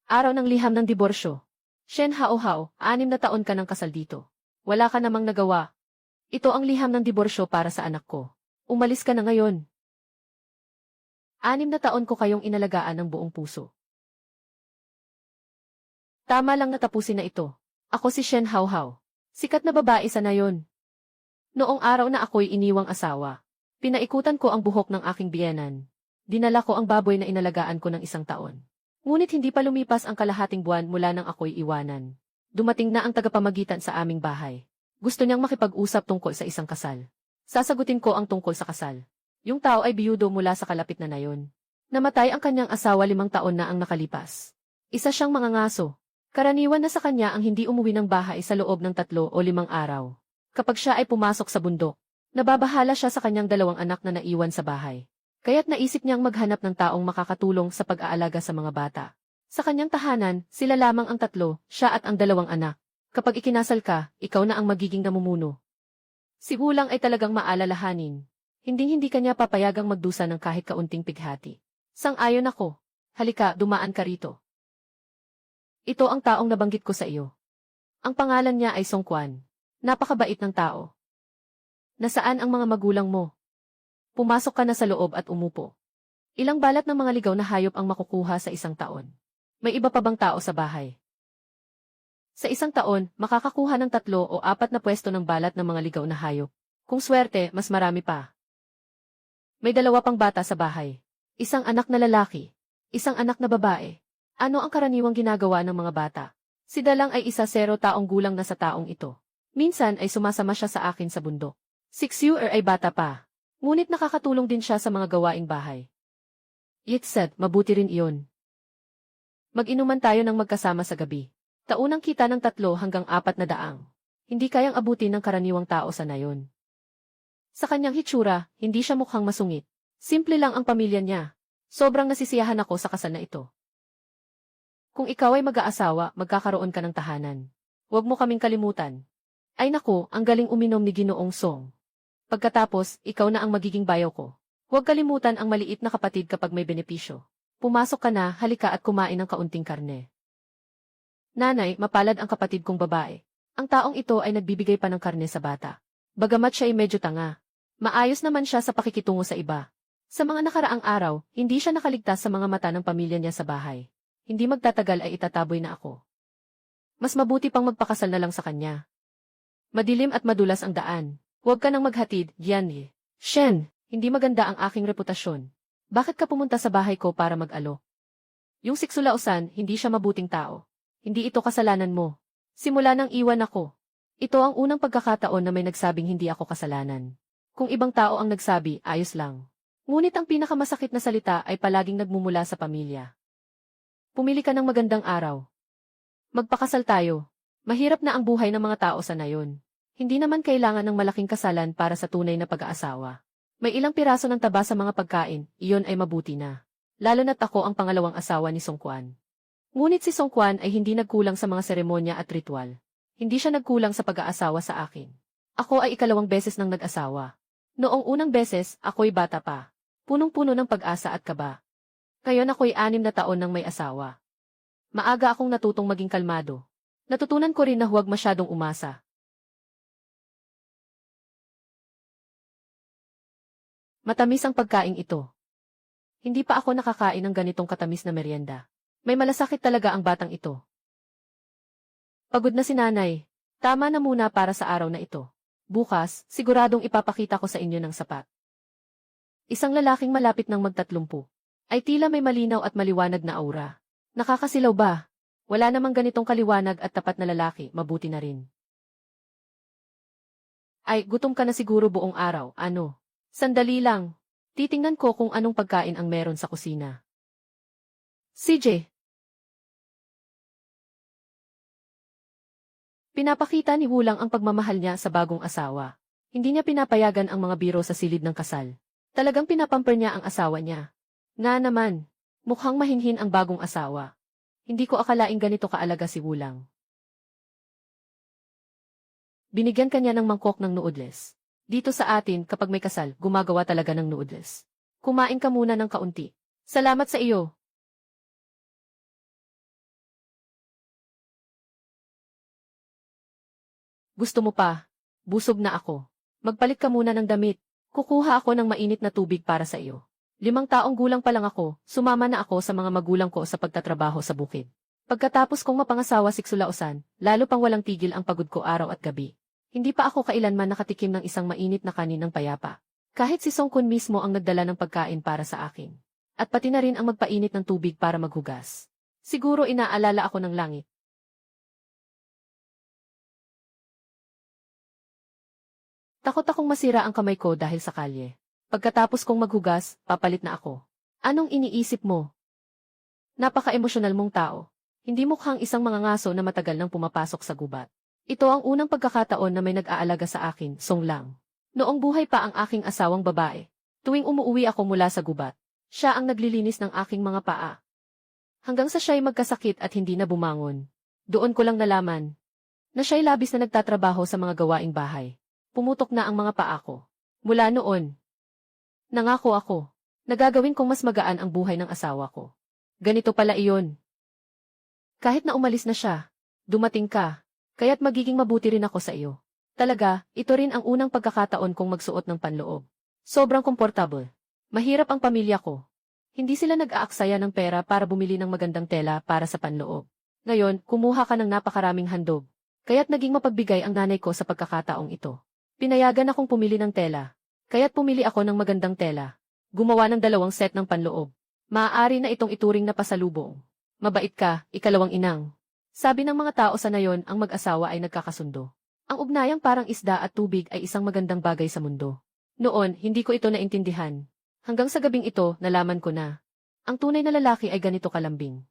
Araw ng liham ng diborsyo. Shen Hao-Hao, 6 na taon ka ng kasal dito. Wala ka namang nagawa. Ito ang liham ng diborsyo para sa anak ko. Umalis ka na ngayon. 6 na taon ko kayong inalagaan ng buong puso. Tama lang natapusin na ito. Ako si Shen Hao-Hao. Sikat na babae sa nayon. Noong araw na ako'y iniwang asawa, pinaikutan ko ang buhok ng aking biyenan. Dinala ko ang baboy na inalagaan ko ng 1 taon. Ngunit hindi pa lumipas ang kalahating buwan mula nang ako'y iwanan. Dumating na ang tagapamagitan sa aming bahay. Gusto niyang makipag-usap tungkol sa isang kasal. Sasagutin ko ang tungkol sa kasal. Yung tao ay biyudo mula sa kalapit na nayon. Namatay ang kanyang asawa 5 taon na ang nakalipas. Isa siyang mangangaso. Karaniwan na sa kanya ang hindi umuwi ng bahay sa loob ng 3 o 5 araw. Kapag siya ay pumasok sa bundok, nababahala siya sa kanyang 2 anak na naiwan sa bahay. Kaya't naisip niyang maghanap ng taong makakatulong sa pag-aalaga sa mga bata. Sa kanyang tahanan, sila lamang ang 3, siya at ang 2 anak. Kapag ikinasal ka, ikaw na ang magiging namumuno. Si Wulang ay talagang maalalahanin. Hinding-hindi kanya papayagang magdusa ng kahit kaunting pighati. Sang-ayon ako. Halika, dumaan ka rito. Ito ang taong nabanggit ko sa iyo. Ang pangalan niya ay Song Quan. Napakabait ng tao. Nasaan ang mga magulang mo? Pumasok ka na sa loob at umupo. Ilang balat ng mga ligaw na hayop ang makukuha sa 1 taon? May iba pa bang tao sa bahay? Sa 1 taon, makakakuha ng 3 o 4 na pwesto ng balat ng mga ligaw na hayop. Kung swerte, mas marami pa. May 2 pang bata sa bahay. 1 anak na lalaki, 1 anak na babae. Ano ang karaniwang ginagawa ng mga bata? Si Dalang ay 0 taong gulang na sa taong ito. Minsan ay sumasama siya sa akin sa bundok. 6 year ay bata pa. Ngunit nakakatulong din siya sa mga gawaing bahay. Yixed, mabuti rin iyon. Mag-inuman tayo ng magkasama sa gabi. Taunang kita ng 3 hanggang 4 na daang. Hindi kayang abutin ng karaniwang tao sa nayon. Sa kanyang hitsura, hindi siya mukhang masungit. Simple lang ang pamilya niya. Sobrang nasisiyahan ako sa kasal na ito. Kung ikaw ay mag-aasawa, magkakaroon ka ng tahanan. Huwag mo kaming kalimutan. Ay naku, ang galing uminom ni Ginoong Song. Pagkatapos, ikaw na ang magiging bayaw ko. Huwag kalimutan ang maliit na kapatid kapag may benepisyo. Pumasok ka na, halika at kumain ng kaunting karne. Nanay, mapalad ang kapatid kong babae. Ang taong ito ay nagbibigay pa ng karne sa bata. Bagamat siya ay medyo tanga. Maayos naman siya sa pakikitungo sa iba. Sa mga nakaraang araw, hindi siya nakaligtas sa mga mata ng pamilya niya sa bahay. Hindi magtatagal ay itataboy na ako. Mas mabuti pang magpakasal na lang sa kanya. Madilim at madulas ang daan. Huwag ka nang maghatid, Gianni. Shen, hindi maganda ang aking reputasyon. Bakit ka pumunta sa bahay ko para mag-alo? Yung Siksulausan, hindi siya mabuting tao. Hindi ito kasalanan mo. Simula nang iwan ako. Ito ang unang pagkakataon na may nagsabing hindi ako kasalanan. Kung ibang tao ang nagsabi, ayos lang. Ngunit ang pinakamasakit na salita ay palaging nagmumula sa pamilya. Pumili ka ng magandang araw. Magpakasal tayo. Mahirap na ang buhay ng mga tao sa nayon. Hindi naman kailangan ng malaking kasalan para sa tunay na pag-aasawa. May ilang piraso ng taba sa mga pagkain, iyon ay mabuti na. Lalo na't ako ang pangalawang asawa ni Song Quan. Ngunit si Song Quan ay hindi nagkulang sa mga seremonya at ritual. Hindi siya nagkulang sa pag-aasawa sa akin. Ako ay 2 beses nang nag-asawa. Noong unang beses, ako'y bata pa. Punong-puno ng pag-asa at kaba. Ngayon ako'y 6 na taon nang may asawa. Maaga akong natutong maging kalmado. Natutunan ko rin na huwag masyadong umasa. Matamis ang pagkaing ito. Hindi pa ako nakakain ng ganitong katamis na merienda. May malasakit talaga ang batang ito. Pagod na si nanay. Tama na muna para sa araw na ito. Bukas, siguradong ipapakita ko sa inyo ng sapat. Isang lalaking malapit ng magtatlumpu. Ay tila may malinaw at maliwanag na aura. Nakakasilaw ba? Wala namang ganitong kaliwanag at tapat na lalaki, mabuti na rin. Ay, gutom ka na siguro buong araw, ano? Sandali lang. Titingnan ko kung anong pagkain ang meron sa kusina. CJ. Pinapakita ni Wulang ang pagmamahal niya sa bagong asawa. Hindi niya pinapayagan ang mga biro sa silid ng kasal. Talagang pinapamper niya ang asawa niya. Nga naman, mukhang mahinhin ang bagong asawa. Hindi ko akalaing ganito kaalaga si Wulang. Binigyan kanya ng mangkok ng noodles. Dito sa atin, kapag may kasal, gumagawa talaga ng noodles. Kumain ka muna ng kaunti. Salamat sa iyo. Gusto mo pa? Busog na ako. Magpalit ka muna ng damit. Kukuha ako ng mainit na tubig para sa iyo. 5 taong gulang pa lang ako, sumama na ako sa mga magulang ko sa pagtatrabaho sa bukid. Pagkatapos kong mapangasawa siksulausan, lalo pang walang tigil ang pagod ko araw at gabi. Hindi pa ako kailanman nakatikim ng isang mainit na kanin ng payapa. Kahit si Song Kun mismo ang nagdala ng pagkain para sa akin. At pati na rin ang magpainit ng tubig para maghugas. Siguro inaalala ako ng langit. Takot akong masira ang kamay ko dahil sa kalye. Pagkatapos kong maghugas, papalit na ako. Anong iniisip mo? Napaka-emosyonal mong tao. Hindi mukhang isang mga ngaso na matagal nang pumapasok sa gubat. Ito ang unang pagkakataon na may nag-aalaga sa akin, Song Lang. Noong buhay pa ang aking asawang babae. Tuwing umuuwi ako mula sa gubat, siya ang naglilinis ng aking mga paa. Hanggang sa siya'y magkasakit at hindi na bumangon. Doon ko lang nalaman na siya'y labis na nagtatrabaho sa mga gawaing bahay. Pumutok na ang mga paa ko. Mula noon, nangako ako, nagagawin kong mas magaan ang buhay ng asawa ko. Ganito pala iyon. Kahit na umalis na siya, dumating ka, kaya't magiging mabuti rin ako sa iyo. Talaga, ito rin ang unang pagkakataon kong magsuot ng panloob. Sobrang komportable. Mahirap ang pamilya ko. Hindi sila nag-aaksaya ng pera para bumili ng magandang tela para sa panloob. Ngayon, kumuha ka ng napakaraming handog. Kaya't naging mapagbigay ang nanay ko sa pagkakataong ito. Pinayagan akong pumili ng tela. Kaya't pumili ako ng magandang tela. Gumawa ng 2 set ng panloob. Maaari na itong ituring na pasalubong. Mabait ka, ikalawang inang. Sabi ng mga tao sa nayon ang mag-asawa ay nagkakasundo. Ang ugnayang parang isda at tubig ay isang magandang bagay sa mundo. Noon, hindi ko ito naintindihan. Hanggang sa gabing ito, nalaman ko na. Ang tunay na lalaki ay ganito kalambing.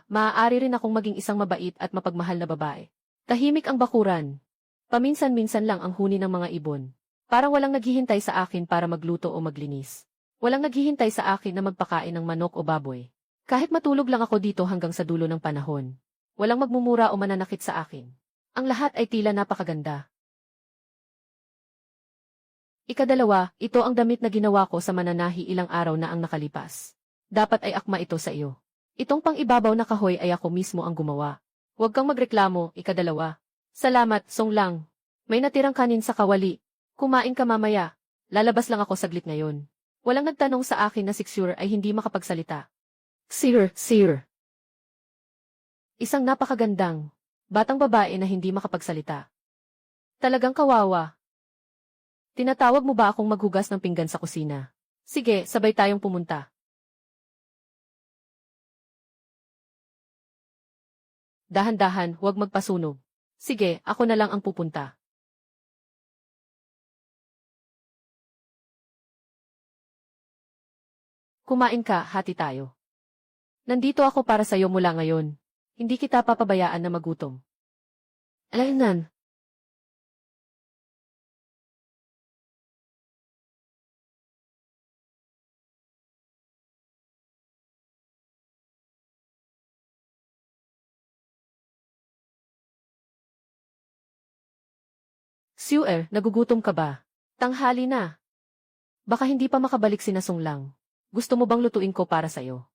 Maaari rin akong maging isang mabait at mapagmahal na babae. Tahimik ang bakuran. Paminsan-minsan lang ang huni ng mga ibon. Parang walang naghihintay sa akin para magluto o maglinis. Walang naghihintay sa akin na magpakain ng manok o baboy. Kahit matulog lang ako dito hanggang sa dulo ng panahon. Walang magmumura o mananakit sa akin. Ang lahat ay tila napakaganda. Ikadalawa, ito ang damit na ginawa ko sa mananahi ilang araw na ang nakalipas. Dapat ay akma ito sa iyo. Itong pang-ibabaw na kahoy ay ako mismo ang gumawa. Huwag kang magreklamo, ikadalawa. Salamat, Song Lang. May natirang kanin sa kawali. Kumain ka mamaya. Lalabas lang ako saglit ngayon. Walang nagtanong sa akin na si Xur ay hindi makapagsalita. Sir. Isang napakagandang, batang babae na hindi makapagsalita. Talagang kawawa. Tinatawag mo ba akong maghugas ng pinggan sa kusina? Sige, sabay tayong pumunta. Dahan-dahan, huwag magpasunog. Sige, ako na lang ang pupunta. Kumain ka, hati tayo. Nandito ako para sa'yo mula ngayon. Hindi kita papabayaan na magutom. Alaynan. Xue, nagugutom ka ba? Tanghali na. Baka hindi pa makabalik si Song Lang. Gusto mo bang lutuin ko para sa'yo?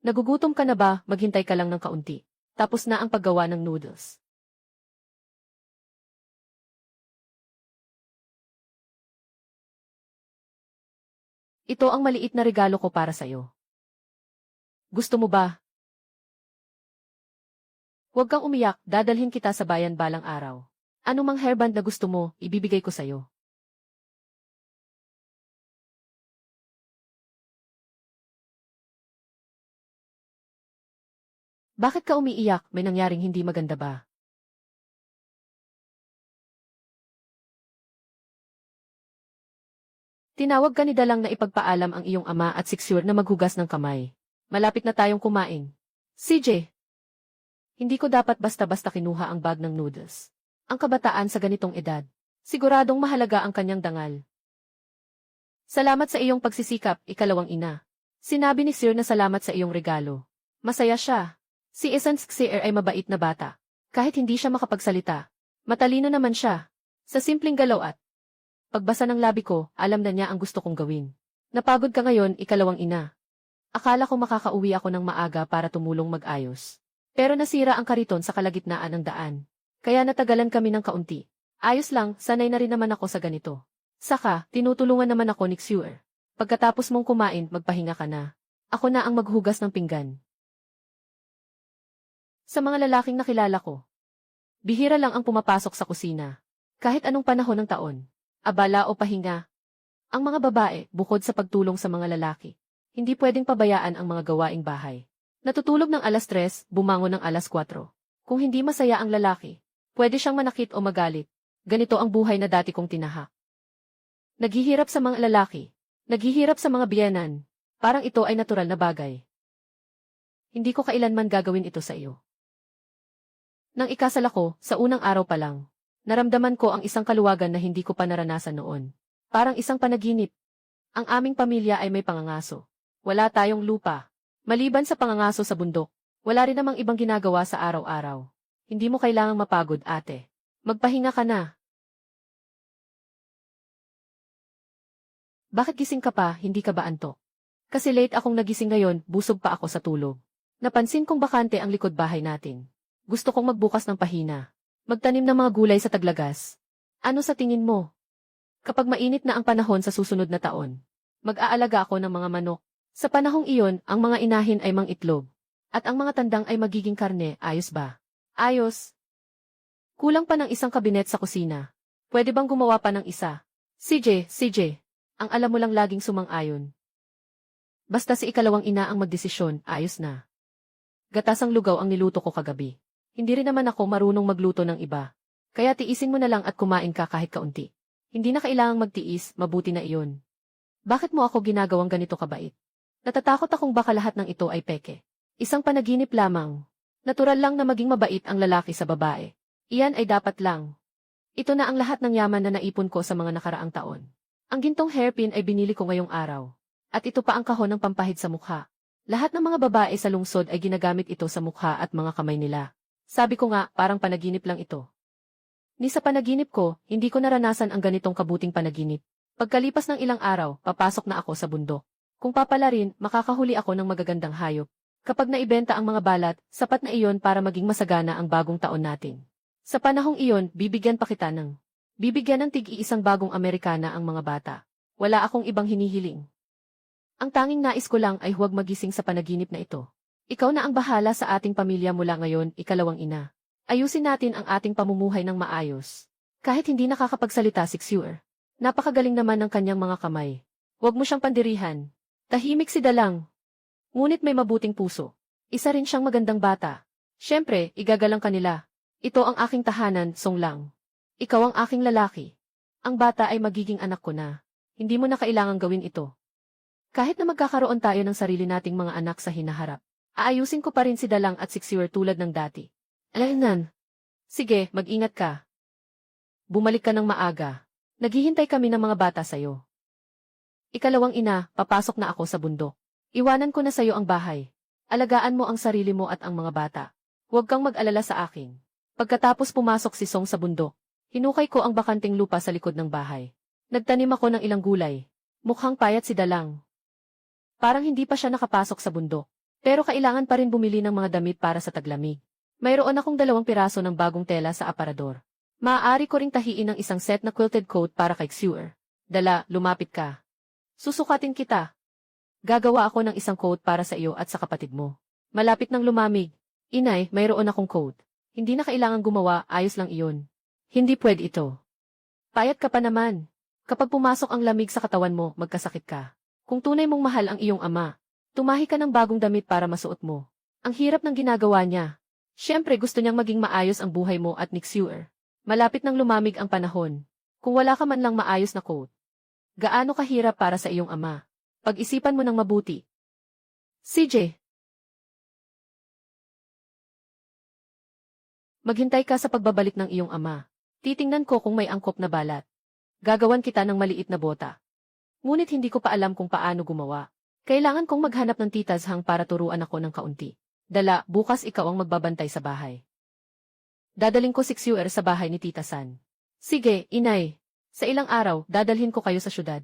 Nagugutom ka na ba? Maghintay ka lang ng kaunti. Tapos na ang paggawa ng noodles. Ito ang maliit na regalo ko para sa'yo. Gusto mo ba? Huwag kang umiyak, dadalhin kita sa bayan balang araw. Ano mang hairband na gusto mo, ibibigay ko sa'yo. Bakit ka umiiyak? May nangyaring hindi maganda ba? Tinawag ka ni Dalang na ipagpaalam ang iyong ama at si Xur na maghugas ng kamay. Malapit na tayong kumain. CJ! Hindi ko dapat basta-basta kinuha ang bag ng noodles. Ang kabataan sa ganitong edad. Siguradong mahalaga ang kanyang dangal. Salamat sa iyong pagsisikap, ikalawang ina. Sinabi ni Sir na salamat sa iyong regalo. Masaya siya. Si Essence Xer ay mabait na bata. Kahit hindi siya makapagsalita. Matalino naman siya. Sa simpleng galaw at pagbasa ng labi ko, alam na niya ang gusto kong gawin. Napagod ka ngayon, ikalawang ina. Akala ko makakauwi ako ng maaga para tumulong mag-ayos. Pero nasira ang kariton sa kalagitnaan ng daan. Kaya natagalan kami ng kaunti. Ayos lang, sanay na rin naman ako sa ganito. Saka, tinutulungan naman ako ni Xue. Pagkatapos mong kumain, magpahinga ka na. Ako na ang maghugas ng pinggan. Sa mga lalaking nakilala ko, bihira lang ang pumapasok sa kusina. Kahit anong panahon ng taon. Abala o pahinga. Ang mga babae, bukod sa pagtulong sa mga lalaki, hindi pwedeng pabayaan ang mga gawaing bahay. Natutulog ng alas 3, bumangon ng alas 4. Kung hindi masaya ang lalaki, pwede siyang manakit o magalit. Ganito ang buhay na dati kong tinahak. Naghihirap sa mga lalaki. Naghihirap sa mga biyenan. Parang ito ay natural na bagay. Hindi ko kailanman gagawin ito sa iyo. Nang ikasal ako, sa unang araw pa lang, naramdaman ko ang isang kaluwagan na hindi ko pa naranasan noon. Parang isang panaginip. Ang aming pamilya ay may pangangaso. Wala tayong lupa. Maliban sa pangangaso sa bundok, wala rin namang ibang ginagawa sa araw-araw. Hindi mo kailangang mapagod, ate. Magpahinga ka na. Bakit gising ka pa, hindi ka ba antok? Kasi late akong nagising ngayon, busog pa ako sa tulog. Napansin kong bakante ang likod bahay natin. Gusto kong magbukas ng pahina. Magtanim ng mga gulay sa taglagas. Ano sa tingin mo? Kapag mainit na ang panahon sa susunod na taon, mag-aalaga ako ng mga manok. Sa panahong iyon, ang mga inahin ay mangitlog. At ang mga tandang ay magiging karne, ayos ba? Ayos. Kulang pa ng isang kabinet sa kusina. Pwede bang gumawa pa ng isa? CJ, ang alam mo lang laging sumang-ayon. Basta si ikalawang ina ang magdesisyon, ayos na. Gatasang lugaw ang niluto ko kagabi. Hindi rin naman ako marunong magluto ng iba. Kaya tiisin mo na lang at kumain ka kahit kaunti. Hindi na kailangang magtiis, mabuti na iyon. Bakit mo ako ginagawang ganito kabait? Natatakot akong baka lahat ng ito ay peke. Isang panaginip lamang. Natural lang na maging mabait ang lalaki sa babae. Iyan ay dapat lang. Ito na ang lahat ng yaman na naipon ko sa mga nakaraang taon. Ang gintong hairpin ay binili ko ngayong araw. At ito pa ang kahon ng pampahid sa mukha. Lahat ng mga babae sa lungsod ay ginagamit ito sa mukha at mga kamay nila. Sabi ko nga, parang panaginip lang ito. Ni sa panaginip ko, hindi ko naranasan ang ganitong kabuting panaginip. Pagkalipas ng ilang araw, papasok na ako sa bundok. Kung papalarin, makakahuli ako ng magagandang hayop. Kapag naibenta ang mga balat, sapat na iyon para maging masagana ang bagong taon natin. Sa panahong iyon, bibigyan ng tig-iisang bagong Amerikana ang mga bata. Wala akong ibang hinihiling. Ang tanging nais ko lang ay huwag magising sa panaginip na ito. Ikaw na ang bahala sa ating pamilya mula ngayon, ikalawang ina. Ayusin natin ang ating pamumuhay ng maayos. Kahit hindi nakakapagsalita si Xue. Napakagaling naman ng kanyang mga kamay. Huwag mo siyang pandirihan. Tahimik si Dalang. Ngunit may mabuting puso. Isa rin siyang magandang bata. Siyempre, igagalang kanila. Ito ang aking tahanan, Song Lang. Ikaw ang aking lalaki. Ang bata ay magiging anak ko na. Hindi mo na kailangang gawin ito. Kahit na magkakaroon tayo ng sarili nating mga anak sa hinaharap, aayusin ko pa rin si Dalang at si Xue tulad ng dati. Alaynan. Sige, mag-ingat ka. Bumalik ka ng maaga. Naghihintay kami ng mga bata sa'yo. Ikalawang ina, papasok na ako sa bundok. Iwanan ko na sa'yo ang bahay. Alagaan mo ang sarili mo at ang mga bata. Huwag kang mag-alala sa akin. Pagkatapos pumasok si Song sa bundok, hinukay ko ang bakanting lupa sa likod ng bahay. Nagtanim ako ng ilang gulay. Mukhang payat si Dalang. Parang hindi pa siya nakapasok sa bundok. Pero kailangan pa rin bumili ng mga damit para sa taglamig. Mayroon akong 2 piraso ng bagong tela sa aparador. Maaari ko ring tahiin ng isang set na quilted coat para kay Xue. Dala, lumapit ka. Susukatin kita. Gagawa ako ng isang coat para sa iyo at sa kapatid mo. Malapit nang lumamig. Inay, mayroon akong coat. Hindi na kailangan gumawa, ayos lang iyon. Hindi pwede ito. Payat ka pa naman. Kapag pumasok ang lamig sa katawan mo, magkasakit ka. Kung tunay mong mahal ang iyong ama, tumahi ka ng bagong damit para masuot mo. Ang hirap ng ginagawa niya. Siyempre gusto niyang maging maayos ang buhay mo at ni Xue. Malapit nang lumamig ang panahon. Kung wala ka man lang maayos na coat, gaano kahirap para sa iyong ama. Pag-isipan mo ng mabuti. CJ. Maghintay ka sa pagbabalik ng iyong ama. Titingnan ko kung may angkop na balat. Gagawan kita ng maliit na bota. Ngunit hindi ko pa alam kung paano gumawa. Kailangan kong maghanap ng titashang para turuan ako ng kaunti. Dala, bukas ikaw ang magbabantay sa bahay. Dadaling ko si Xue sa bahay ni Tita San. Sige, inay. Sa ilang araw, dadalhin ko kayo sa syudad.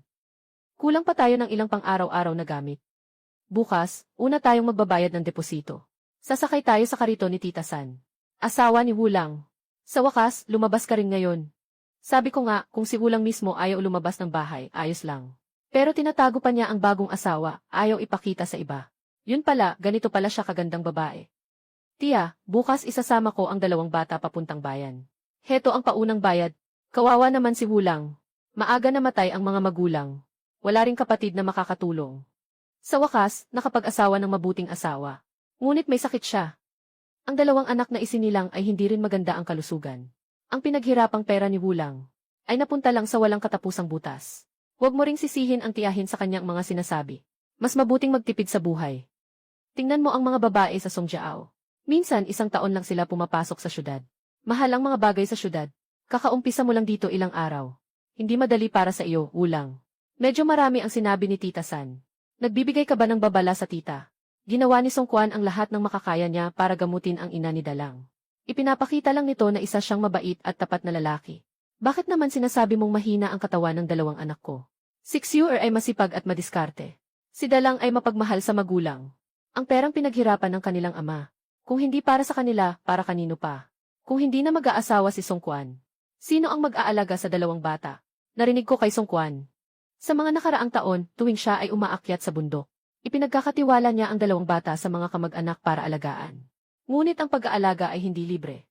Kulang pa tayo ng ilang pang-araw-araw na gamit. Bukas, una tayong magbabayad ng deposito. Sasakay tayo sa kariton ni Tita San. Asawa ni Wulang. Sa wakas, lumabas ka rin ngayon. Sabi ko nga, kung si Wulang mismo ayaw lumabas ng bahay, ayos lang. Pero tinatago pa niya ang bagong asawa, ayaw ipakita sa iba. Yun pala, ganito pala siya kagandang babae. Tia, bukas isasama ko ang 2 bata papuntang bayan. Heto ang paunang bayad. Kawawa naman si Wulang. Maaga namatay ang mga magulang. Wala ring kapatid na makakatulong. Sa wakas, nakapag-asawa ng mabuting asawa. Ngunit may sakit siya. Ang 2 anak na isinilang ay hindi rin maganda ang kalusugan. Ang pinaghirapang pera ni Wulang ay napunta lang sa walang katapusang butas. Huwag mo ring sisihin ang tiyahin sa kanyang mga sinasabi. Mas mabuting magtipid sa buhay. Tingnan mo ang mga babae sa Songjiao. Minsan 1 taon lang sila pumapasok sa syudad. Mahal ang mga bagay sa syudad. Kakaumpisa mo lang dito ilang araw. Hindi madali para sa iyo, Wulang. Medyo marami ang sinabi ni Tita San. Nagbibigay ka ba ng babala sa tita? Ginawa ni Song Quan ang lahat ng makakaya niya para gamutin ang ina ni Dalang. Ipinapakita lang nito na isa siyang mabait at tapat na lalaki. Bakit naman sinasabi mong mahina ang katawan ng 2 anak ko? 6 year ay masipag at madiskarte. Si Dalang ay mapagmahal sa magulang. Ang perang pinaghirapan ng kanilang ama. Kung hindi para sa kanila, para kanino pa? Kung hindi na mag-aasawa si Song Quan, sino ang mag-aalaga sa 2 bata? Narinig ko kay Song Quan. Sa mga nakaraang taon, tuwing siya ay umaakyat sa bundok, ipinagkakatiwala niya ang 2 bata sa mga kamag-anak para alagaan. Ngunit ang pag-aalaga ay hindi libre.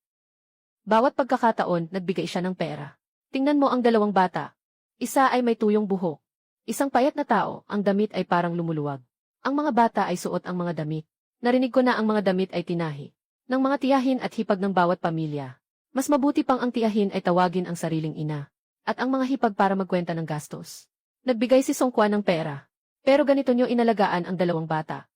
Bawat pagkakataon, nagbigay siya ng pera. Tingnan mo ang 2 bata. Isa ay may tuyong buhok. Isang payat na tao, ang damit ay parang lumuluwag. Ang mga bata ay suot ang mga damit. Narinig ko na ang mga damit ay tinahi ng mga tiyahin at hipag ng bawat pamilya. Mas mabuti pang ang tiyahin ay tawagin ang sariling ina, at ang mga hipag para magkwenta ng gastos. Nagbigay si Song Quan ng pera, pero ganito niyo inalagaan ang 2 bata.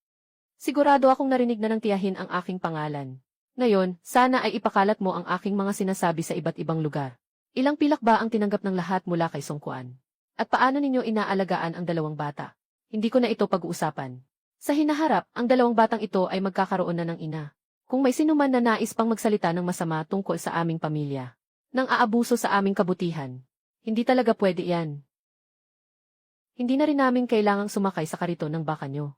Sigurado akong narinig na ng tiyahin ang aking pangalan. Ngayon, sana ay ipakalat mo ang aking mga sinasabi sa iba't ibang lugar. Ilang pilak ba ang tinanggap ng lahat mula kay Song Quan? At paano ninyo inaalagaan ang 2 bata? Hindi ko na ito pag-uusapan. Sa hinaharap, ang 2 batang ito ay magkakaroon na ng ina. Kung may sinuman na nais pang magsalita ng masama tungkol sa aming pamilya, nang aabuso sa aming kabutihan, hindi talaga pwede yan. Hindi na rin namin kailangang sumakay sa kariton ng baka nyo.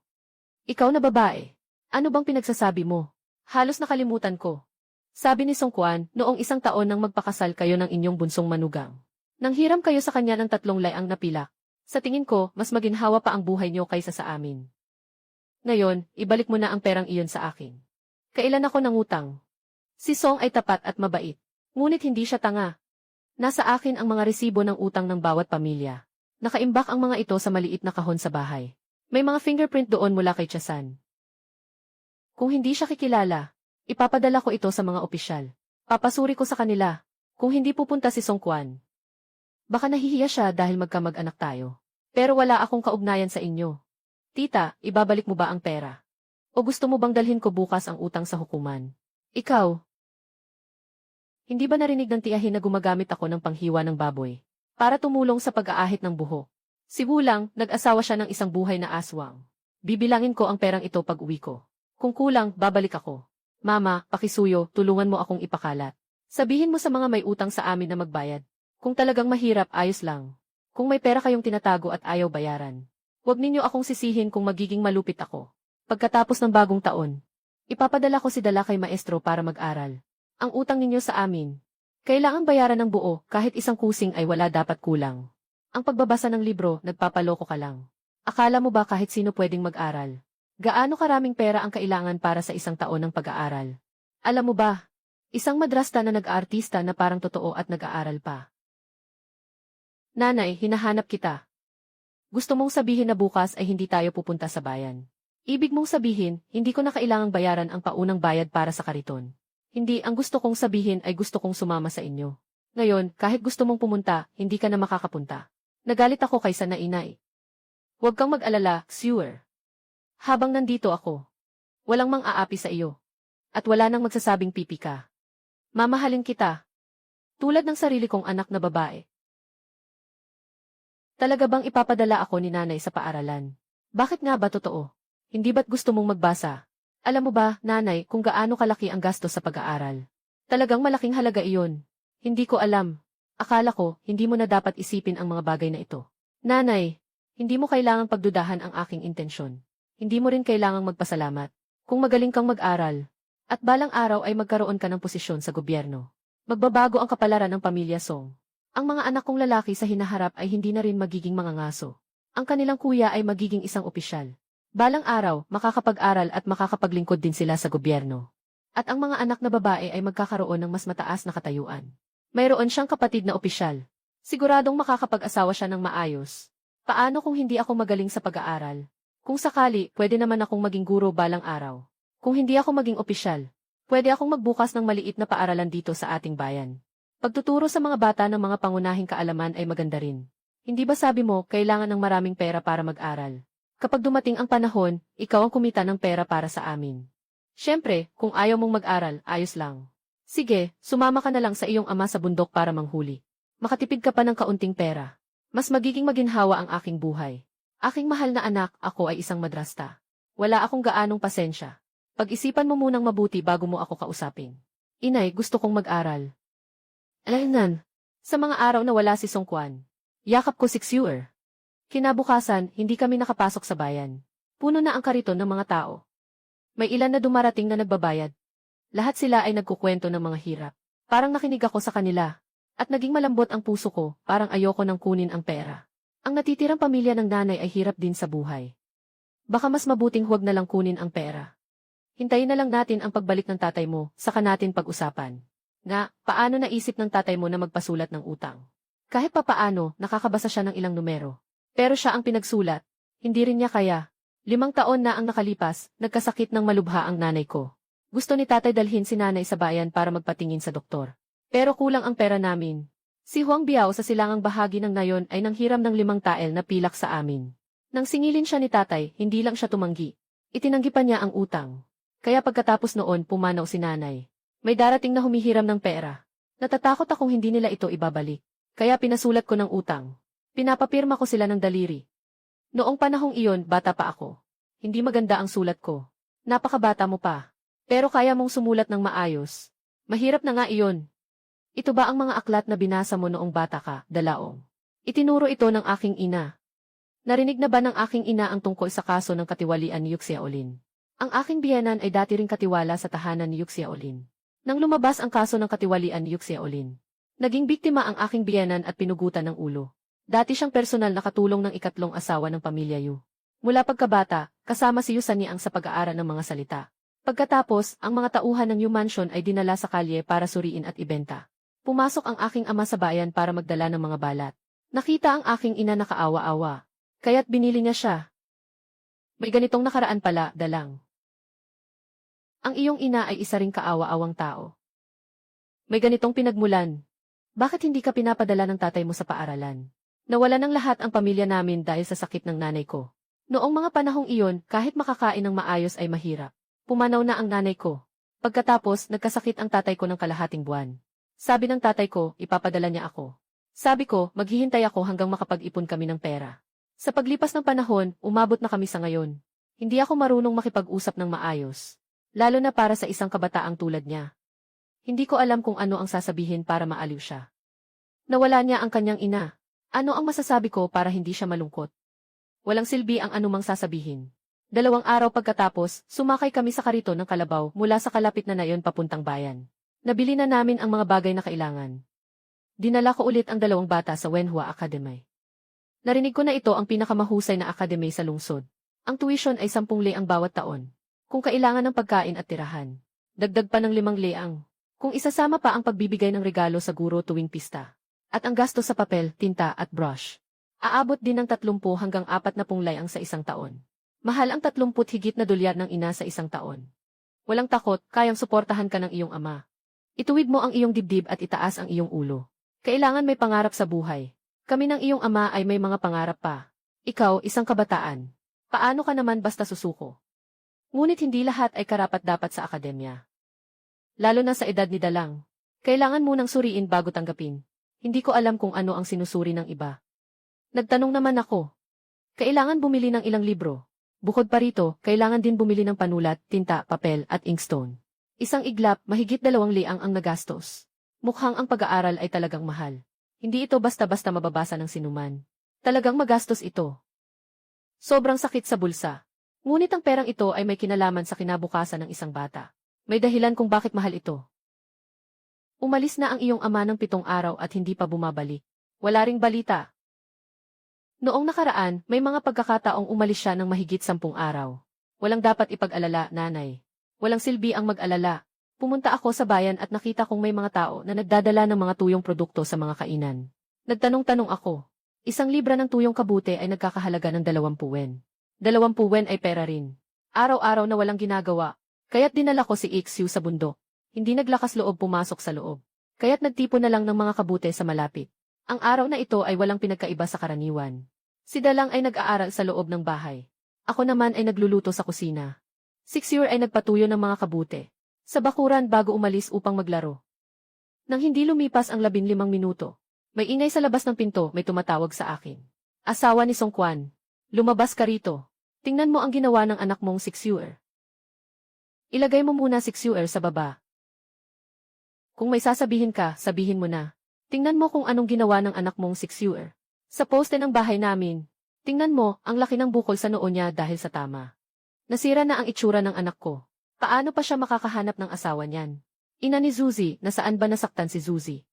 Ikaw na babae, ano bang pinagsasabi mo? Halos nakalimutan ko. Sabi ni Song Quan, noong 1 taon nang magpakasal kayo ng inyong bunsong manugang. Nang hiram kayo sa kanya ng 3 layang na pilak. Sa tingin ko, mas maginhawa pa ang buhay nyo kaysa sa amin. Ngayon, ibalik mo na ang perang iyon sa akin. Kailan ako nangutang? Si Song ay tapat at mabait. Ngunit hindi siya tanga. Nasa akin ang mga resibo ng utang ng bawat pamilya. Nakaimbak ang mga ito sa maliit na kahon sa bahay. May mga fingerprint doon mula kay Chasan. Kung hindi siya kikilala, ipapadala ko ito sa mga opisyal. Papasuri ko sa kanila. Kung hindi pupunta si Song Quan, baka nahihiya siya dahil magkamag-anak tayo. Pero wala akong kaugnayan sa inyo. Tita, ibabalik mo ba ang pera? O gusto mo bang dalhin ko bukas ang utang sa hukuman? Ikaw? Hindi ba narinig ng tiyahin na gumagamit ako ng panghiwa ng baboy para tumulong sa pag-aahit ng buhok? Si Wulang, nag-asawa siya ng isang buhay na aswang. Bibilangin ko ang perang ito pag uwi ko. Kung kulang, babalik ako. Mama, pakisuyo, tulungan mo akong ipakalat. Sabihin mo sa mga may utang sa amin na magbayad. Kung talagang mahirap, ayos lang. Kung may pera kayong tinatago at ayaw bayaran, huwag ninyo akong sisihin kung magiging malupit ako. Pagkatapos ng bagong taon, ipapadala ko si Dala kay maestro para mag-aral. Ang utang ninyo sa amin, kailangang bayaran ng buo kahit isang kusing ay wala dapat kulang. Ang pagbabasa ng libro, nagpapaloko ka lang. Akala mo ba kahit sino pwedeng mag-aral? Gaano karaming pera ang kailangan para sa 1 taon ng pag-aaral? Alam mo ba, isang madrasta na nag-aartista na parang totoo at nag-aaral pa. Nanay, hinahanap kita. Gusto mong sabihin na bukas ay hindi tayo pupunta sa bayan. Ibig mong sabihin, hindi ko na kailangang bayaran ang paunang bayad para sa kariton. Hindi, ang gusto kong sabihin ay gusto kong sumama sa inyo. Ngayon, kahit gusto mong pumunta, hindi ka na makakapunta. Nagalit ako kaysa na inay. Huwag kang mag-alala, Sewer. Habang nandito ako, walang mang-aapi sa iyo. At wala nang magsasabing pipi ka. Mamahalin kita. Tulad ng sarili kong anak na babae. Talaga bang ipapadala ako ni nanay sa paaralan? Bakit nga ba totoo? Hindi ba't gusto mong magbasa? Alam mo ba, nanay, kung gaano kalaki ang gasto sa pag-aaral? Talagang malaking halaga iyon. Hindi ko alam. Akala ko, hindi mo na dapat isipin ang mga bagay na ito. Nanay, hindi mo kailangang pagdudahan ang aking intensyon. hindi mo rin kailangang magpasalamat. Kung magaling kang mag-aral, at balang araw ay magkaroon ka ng posisyon sa gobyerno, magbabago ang kapalaran ng pamilya Song. Ang mga anak kong lalaki sa hinaharap ay hindi na rin magiging mga ngaso. Ang kanilang kuya ay magiging isang opisyal. Balang araw, makakapag-aral at makakapaglingkod din sila sa gobyerno. At ang mga anak na babae ay magkakaroon ng mas mataas na katayuan. Mayroon siyang kapatid na opisyal. Siguradong makakapag-asawa siya ng maayos. Paano kung hindi ako magaling sa pag-aaral? Kung sakali, pwede naman akong maging guro balang araw. Kung hindi ako maging opisyal, pwede akong magbukas ng maliit na paaralan dito sa ating bayan. Pagtuturo sa mga bata ng mga pangunahing kaalaman ay maganda rin. Hindi ba sabi mo, kailangan ng maraming pera para mag-aral? Kapag dumating ang panahon, ikaw ang kumita ng pera para sa amin. Siyempre, kung ayaw mong mag-aral, ayos lang. Sige, sumama ka na lang sa iyong ama sa bundok para manghuli. Makatipid ka pa ng kaunting pera. Mas magiging maginhawa ang aking buhay. Aking mahal na anak, ako ay isang madrasta. Wala akong gaanong pasensya. Pag-isipan mo munang mabuti bago mo ako kausapin. Inay, gusto kong mag-aral. Alaynan, sa mga araw na wala si Song Quan, yakap ko si Xiuer. Kinabukasan, hindi kami nakapasok sa bayan. Puno na ang kariton ng mga tao. May ilan na dumarating na nagbabayad. Lahat sila ay nagkukwento ng mga hirap. Parang nakinig ako sa kanila. At naging malambot ang puso ko, parang ayoko nang kunin ang pera. Ang natitirang pamilya ng nanay ay hirap din sa buhay. Baka mas mabuting huwag na lang kunin ang pera. Hintayin na lang natin ang pagbalik ng tatay mo, saka natin pag-usapan. Nga, paano naisip ng tatay mo na magpasulat ng utang? Kahit papaano, nakakabasa siya ng ilang numero. Pero siya ang pinagsulat. Hindi rin niya kaya. 5 taon na ang nakalipas, nagkasakit ng malubha ang nanay ko. Gusto ni tatay dalhin si nanay sa bayan para magpatingin sa doktor. Pero kulang ang pera namin. Si Huang Biao sa silangang bahagi ng nayon ay nanghiram ng 5 tael na pilak sa amin. Nang singilin siya ni tatay, hindi lang siya tumanggi. Itinanggi pa niya ang utang. Kaya pagkatapos noon pumanaw si nanay. May darating na humihiram ng pera. Natatakot akong hindi nila ito ibabalik. Kaya pinasulat ko ng utang. Pinapapirma ko sila ng daliri. Noong panahong iyon, bata pa ako. Hindi maganda ang sulat ko. Napakabata mo pa. Pero kaya mong sumulat ng maayos. Mahirap na nga iyon. Ito ba ang mga aklat na binasa mo noong bata ka, Dalaong? Itinuro ito ng aking ina. Narinig na ba ng aking ina ang tungkol sa kaso ng katiwalian ni Yuxiaolin? Ang aking biyenan ay dati ring katiwala sa tahanan ni Yuxiaolin. Nang lumabas ang kaso ng katiwalian ni Yuxiaolin, naging biktima ang aking biyenan at pinugutan ng ulo. Dati siyang personal na katulong ng ikatlong asawa ng pamilya Yu. Mula pagkabata, kasama si Yu Saniang sa pag-aaral ng mga salita. Pagkatapos, ang mga tauhan ng Yu Mansion ay dinala sa kalye para suriin at ibenta. Pumasok ang aking ama sa bayan para magdala ng mga balat. Nakita ang aking ina na kaawa-awa. Kaya't binili niya siya. May ganitong nakaraan pala, Dalang. Ang iyong ina ay isa ring kaawa-awang tao. May ganitong pinagmulan. Bakit hindi ka pinapadala ng tatay mo sa paaralan? Nawala ng lahat ang pamilya namin dahil sa sakit ng nanay ko. Noong mga panahong iyon, kahit makakain ng maayos ay mahirap. Pumanaw na ang nanay ko. Pagkatapos, nagkasakit ang tatay ko ng kalahating buwan. Sabi ng tatay ko, ipapadala niya ako. Sabi ko, maghihintay ako hanggang makapag-ipon kami ng pera. Sa paglipas ng panahon, umabot na kami sa ngayon. Hindi ako marunong makipag-usap ng maayos. Lalo na para sa isang kabataang tulad niya. Hindi ko alam kung ano ang sasabihin para maaliw siya. Nawala niya ang kanyang ina. Ano ang masasabi ko para hindi siya malungkot? Walang silbi ang anumang sasabihin. 2 araw pagkatapos, sumakay kami sa kariton ng kalabaw mula sa kalapit na nayon papuntang bayan. Nabili na namin ang mga bagay na kailangan. Dinala ko ulit ang 2 bata sa Wenhua Academy. Narinig ko na ito ang pinakamahusay na akademi sa lungsod. Ang tuition ay 10 leang bawat taon. Kung kailangan ng pagkain at tirahan, dagdag pa ng 5 leang. Kung isasama pa ang pagbibigay ng regalo sa guro tuwing pista. At ang gasto sa papel, tinta at brush. Aabot din ng 30 hanggang 40 leang sa isang taon. Mahal ang 30 higit na dolyar ng ina sa isang taon. Walang takot, kayang suportahan ka ng iyong ama. Ituwid mo ang iyong dibdib at itaas ang iyong ulo. Kailangan may pangarap sa buhay. Kami ng iyong ama ay may mga pangarap pa. Ikaw, isang kabataan. Paano ka naman basta susuko? Ngunit hindi lahat ay karapat-dapat sa akademya. Lalo na sa edad ni Dalang. Kailangan munang suriin bago tanggapin. Hindi ko alam kung ano ang sinusuri ng iba. Nagtanong naman ako. Kailangan bumili ng ilang libro. Bukod pa rito, kailangan din bumili ng panulat, tinta, papel at inkstone. Isang iglap, mahigit 2 leang ang nagastos. Mukhang ang pag-aaral ay talagang mahal. Hindi ito basta-basta mababasa ng sinuman. Talagang magastos ito. Sobrang sakit sa bulsa. Ngunit ang perang ito ay may kinalaman sa kinabukasan ng isang bata. May dahilan kung bakit mahal ito. Umalis na ang iyong ama ng 7 araw at hindi pa bumabalik. Wala ring balita. Noong nakaraan, may mga pagkakataong umalis siya ng mahigit 10 araw. Walang dapat ipag-alala, nanay. Walang silbi ang mag-alala. Pumunta ako sa bayan at nakita kong may mga tao na nagdadala ng mga tuyong produkto sa mga kainan. Nagtanong-tanong ako. 1 libra ng tuyong kabute ay nagkakahalaga ng 20 wen. 20 wen ay pera rin. Araw-araw na walang ginagawa. Kaya't dinala ko si Ixu sa bundok. Hindi naglakas loob pumasok sa loob. Kaya't nagtipon na lang ng mga kabute sa malapit. Ang araw na ito ay walang pinagkaiba sa karaniwan. Si Dalang ay nag-aaral sa loob ng bahay. Ako naman ay nagluluto sa kusina. Si Xiur ay nagpatuyo ng mga kabute sa bakuran bago umalis upang maglaro. Nang hindi lumipas ang 15 minuto, may ingay sa labas ng pinto, may tumatawag sa akin. Asawa ni Song Quan, lumabas ka rito. Tingnan mo ang ginawa ng anak mong si Xiur. Ilagay mo muna si Xiur sa baba. Kung may sasabihin ka, sabihin mo na. Tingnan mo kung anong ginawa ng anak mong si Xiur. Sa poste ng bahay namin, tingnan mo, ang laki ng bukol sa noo niya dahil sa tama. Nasira na ang itsura ng anak ko. Paano pa siya makakahanap ng asawa niyan? Ina ni Zuzi, nasaan ba nasaktan si Zuzi?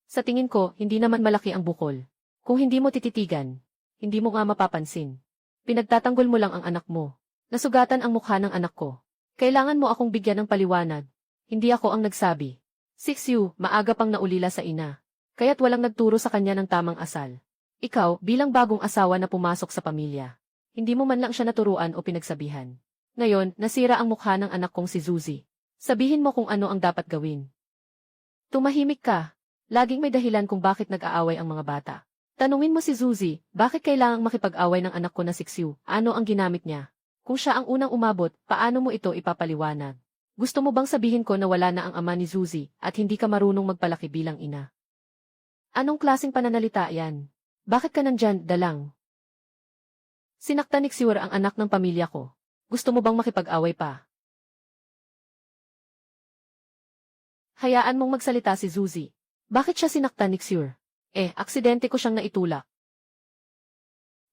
Sa tingin ko, hindi naman malaki ang bukol. Kung hindi mo tititigan, hindi mo nga mapapansin. Pinagtatanggol mo lang ang anak mo. Nasugatan ang mukha ng anak ko. Kailangan mo akong bigyan ng paliwanag. Hindi ako ang nagsabi. Xiu, maaga pang naulila sa ina. Kaya't walang nagturo sa kanya ng tamang asal. Ikaw, bilang bagong asawa na pumasok sa pamilya, hindi mo man lang siya naturuan o pinagsabihan. Ngayon, nasira ang mukha ng anak kong si Zuzi. Sabihin mo kung ano ang dapat gawin. Tumahimik ka. Laging may dahilan kung bakit nag-aaway ang mga bata. Tanungin mo si Zuzi, bakit kailangang makipag-away ng anak ko na si Xiu? Ano ang ginamit niya? Kung siya ang unang umabot, paano mo ito ipapaliwanag? Gusto mo bang sabihin ko na wala na ang ama ni Zuzi at hindi ka marunong magpalaki bilang ina? Anong klaseng pananalita yan? Bakit ka nandyan, Dalang? Sinaktan ni Xiur ang anak ng pamilya ko. Gusto mo bang makipag-away pa? Hayaan mong magsalita si Zuzi. Bakit siya sinaktan ni Xiur? Aksidente ko siyang naitulak.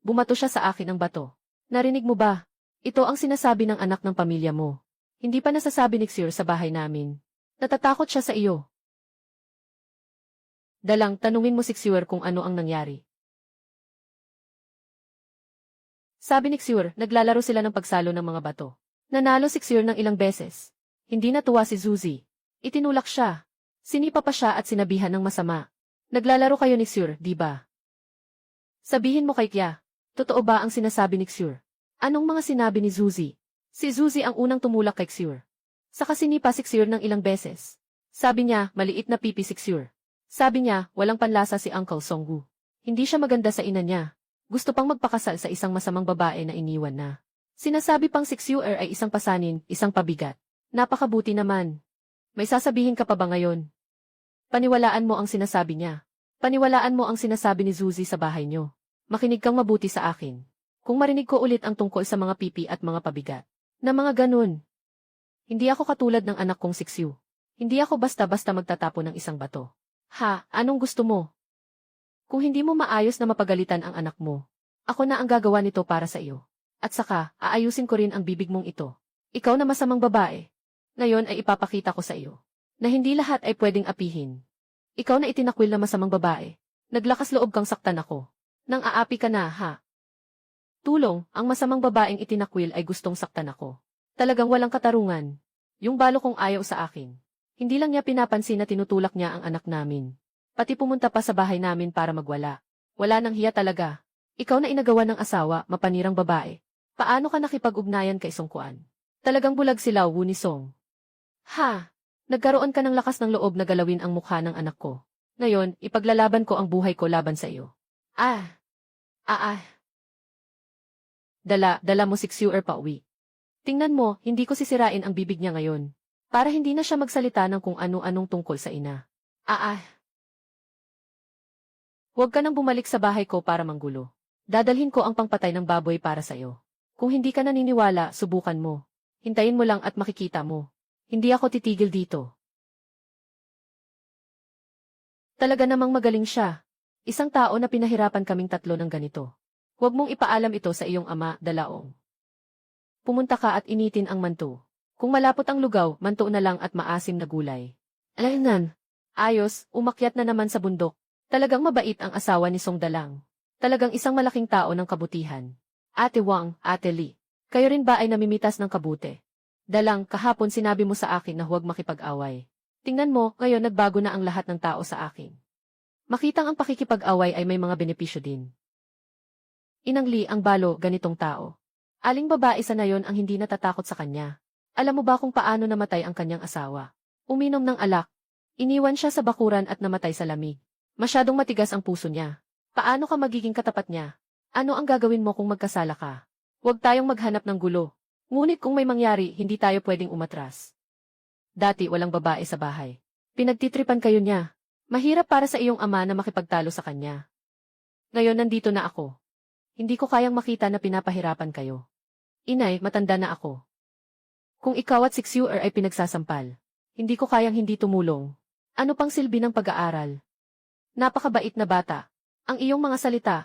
Bumato siya sa akin ng bato. Narinig mo ba? Ito ang sinasabi ng anak ng pamilya mo. Hindi pa nasasabi ni Xiur sa bahay namin. Natatakot siya sa iyo. Dalang, tanungin mo si Xiur kung ano ang nangyari. Sabi ni Xiur, naglalaro sila ng pagsalo ng mga bato. Nanalo si Xiur ng ilang beses. Hindi natuwa si Zuzi. Itinulak siya. Sinipa pa siya at sinabihan ng masama. Naglalaro kayo ni Xiur, di ba? Sabihin mo kay Kya, totoo ba ang sinasabi ni Xiur? Anong mga sinabi ni Zuzi? Si Zuzi ang unang tumulak kay Xiur. Saka sinipa si Xiur ng ilang beses. Sabi niya, maliit na pipi si Xiur. Sabi niya, walang panlasa si Uncle Songgu. Hindi siya maganda sa ina niya. Gusto pang magpakasal sa isang masamang babae na iniwan na. Sinasabi pang si Xiur ay isang pasanin, isang pabigat. Napakabuti naman. May sasabihin ka pa ba ngayon? Paniwalaan mo ang sinasabi niya. Paniwalaan mo ang sinasabi ni Zuzi sa bahay niyo. Makinig kang mabuti sa akin. Kung marinig ko ulit ang tungkol sa mga pipi at mga pabigat. Na mga ganun. Hindi ako katulad ng anak kong si Xiu. Hindi ako basta-basta magtatapo ng isang bato. Ha, anong gusto mo? Kung hindi mo maayos na mapagalitan ang anak mo, ako na ang gagawa nito para sa iyo. At saka, aayusin ko rin ang bibig mong ito. Ikaw na masamang babae. Ngayon ay ipapakita ko sa iyo na hindi lahat ay pwedeng apihin. Ikaw na itinakwil na masamang babae. Naglakas loob kang saktan ako. Nang aapi ka na, ha? Tulong, ang masamang babaeng itinakwil ay gustong saktan ako. Talagang walang katarungan. Yung balo kong ayaw sa akin. Hindi lang niya pinapansin na tinutulak niya ang anak namin. Pati pumunta pa sa bahay namin para magwala. Wala nang hiya talaga. Ikaw na inagawa ng asawa, mapanirang babae. Paano ka nakipag-ugnayan kay Song Quan? Talagang bulag sila, Wu ni Song. Ha? Nagkaroon ka ng lakas ng loob na galawin ang mukha ng anak ko. Ngayon, ipaglalaban ko ang buhay ko laban sa iyo. Dala mo si Xiur pauwi. Tingnan mo, hindi ko sisirain ang bibig niya ngayon. Para hindi na siya magsalita ng kung ano-anong tungkol sa ina. Huwag ka nang bumalik sa bahay ko para manggulo. Dadalhin ko ang pangpatay ng baboy para sa iyo. Kung hindi ka naniniwala, subukan mo. Hintayin mo lang at makikita mo. Hindi ako titigil dito. Talaga namang magaling siya. Isang tao na pinahirapan kaming tatlo ng ganito. Huwag mong ipaalam ito sa iyong ama, Dalaong. Pumunta ka at initin ang manto. Kung malapot ang lugaw, manto na lang at maasim na gulay. Alaynan. Ayos, umakyat na naman sa bundok. Talagang mabait ang asawa ni Song Dalang. Talagang isang malaking tao ng kabutihan. Ate Wang, Ate Li, kayo rin ba ay namimitas ng kabute? Dalang, kahapon sinabi mo sa akin na huwag makipag-away. Tingnan mo, ngayon nagbago na ang lahat ng tao sa akin. Makitang ang pakikipag-away ay may mga benepisyo din. Inang Li, ang balo, ganitong tao. Aling babae sa nayon ang hindi natatakot sa kanya. Alam mo ba kung paano namatay ang kanyang asawa? Uminom ng alak. Iniwan siya sa bakuran at namatay sa lamig. Masyadong matigas ang puso niya. Paano ka magiging katapat niya? Ano ang gagawin mo kung magkasala ka? Huwag tayong maghanap ng gulo. Ngunit kung may mangyari, hindi tayo pwedeng umatras. Dati walang babae sa bahay. Pinagtitripan kayo niya. Mahirap para sa iyong ama na makipagtalo sa kanya. Ngayon nandito na ako. Hindi ko kayang makita na pinapahirapan kayo. Inay, matanda na ako. Kung ikaw at Sixuer ay pinagsasampal, hindi ko kayang hindi tumulong. Ano pang silbi ng pag-aaral? Napakabait na bata. Ang iyong mga salita.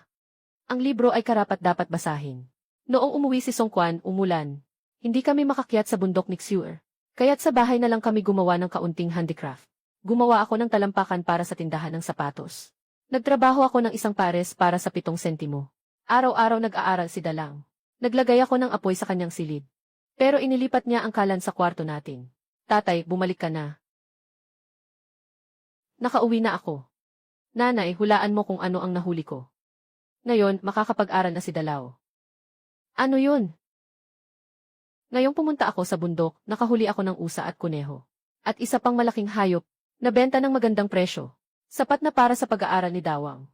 Ang libro ay karapat-dapat basahin. Noong umuwi si Song Quan, umulan. Hindi kami makakyat sa bundok ni Xuer. Kaya't sa bahay na lang kami gumawa ng kaunting handicraft. Gumawa ako ng talampakan para sa tindahan ng sapatos. Nagtrabaho ako ng isang pares para sa 7 sentimo. Araw-araw nag-aaral si Dalang. Naglagay ako ng apoy sa kanyang silid. Pero inilipat niya ang kalan sa kwarto natin. Tatay, bumalik ka na. Nakauwi na ako. Nanay, hulaan mo kung ano ang nahuli ko. Ngayon, makakapag-aral na si Dalao. Ano yun? Ngayong pumunta ako sa bundok, nakahuli ako ng usa at kuneho. At isa pang malaking hayop, nabenta ng magandang presyo. Sapat na para sa pag-aaral ni Dawang.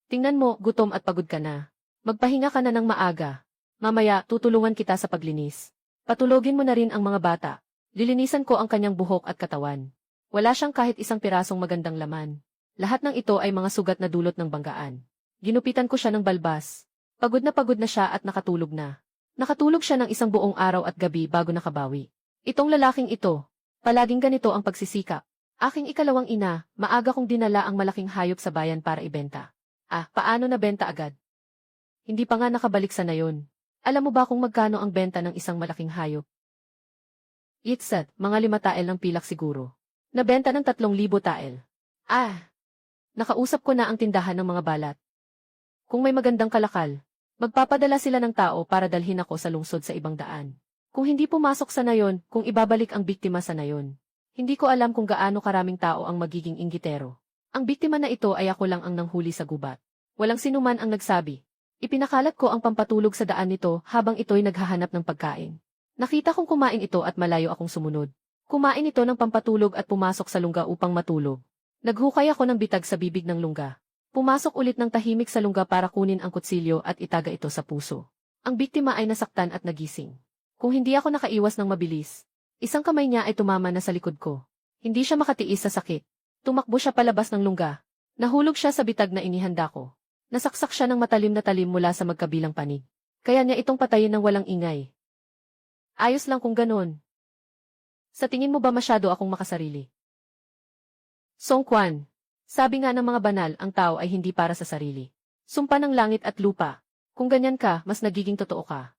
Tingnan mo, gutom at pagod ka na. Magpahinga ka na ng maaga. Mamaya, tutulungan kita sa paglinis. Patulogin mo na rin ang mga bata. Lilinisan ko ang kanyang buhok at katawan. Wala siyang kahit isang pirasong magandang laman. Lahat ng ito ay mga sugat na dulot ng banggaan. Ginupitan ko siya ng balbas. Pagod na siya at nakatulog na. Nakatulog siya ng isang buong araw at gabi bago nakabawi. Itong lalaking ito, palaging ganito ang pagsisikap. Aking ikalawang ina, maaga kong dinala ang malaking hayop sa bayan para ibenta. Paano nabenta agad? Hindi pa nga nakabalik sa nayon. Alam mo ba kung magkano ang benta ng isang malaking hayop? Itsat, mga 5 tael ng pilak siguro. Nabenta ng 3,000 tael. Nakausap ko na ang tindahan ng mga balat. Kung may magandang kalakal, magpapadala sila ng tao para dalhin ako sa lungsod sa ibang daan. Kung hindi pumasok sa nayon, kung ibabalik ang biktima sa nayon. Hindi ko alam kung gaano karaming tao ang magiging inggitero. Ang biktima na ito ay ako lang ang nanghuli sa gubat. Walang sinuman ang nagsabi. Ipinakalat ko ang pampatulog sa daan nito habang ito'y naghahanap ng pagkain. Nakita kong kumain ito at malayo akong sumunod. Kumain ito ng pampatulog at pumasok sa lungga upang matulog. Naghukay ako ng bitag sa bibig ng lungga. Pumasok ulit ng tahimik sa lungga para kunin ang kutsilyo at itaga ito sa puso. Ang biktima ay nasaktan at nagising. Kung hindi ako nakaiwas ng mabilis, isang kamay niya ay tumama na sa likod ko. Hindi siya makatiis sa sakit. Tumakbo siya palabas ng lungga. Nahulog siya sa bitag na inihanda ko. Nasaksak siya ng matalim na talim mula sa magkabilang panig. Kaya niya itong patayin ng walang ingay. Ayos lang kung ganon. Sa tingin mo ba masyado akong makasarili? Song Quan, sabi nga ng mga banal, ang tao ay hindi para sa sarili. Sumpa ng langit at lupa. Kung ganyan ka, mas nagiging totoo ka.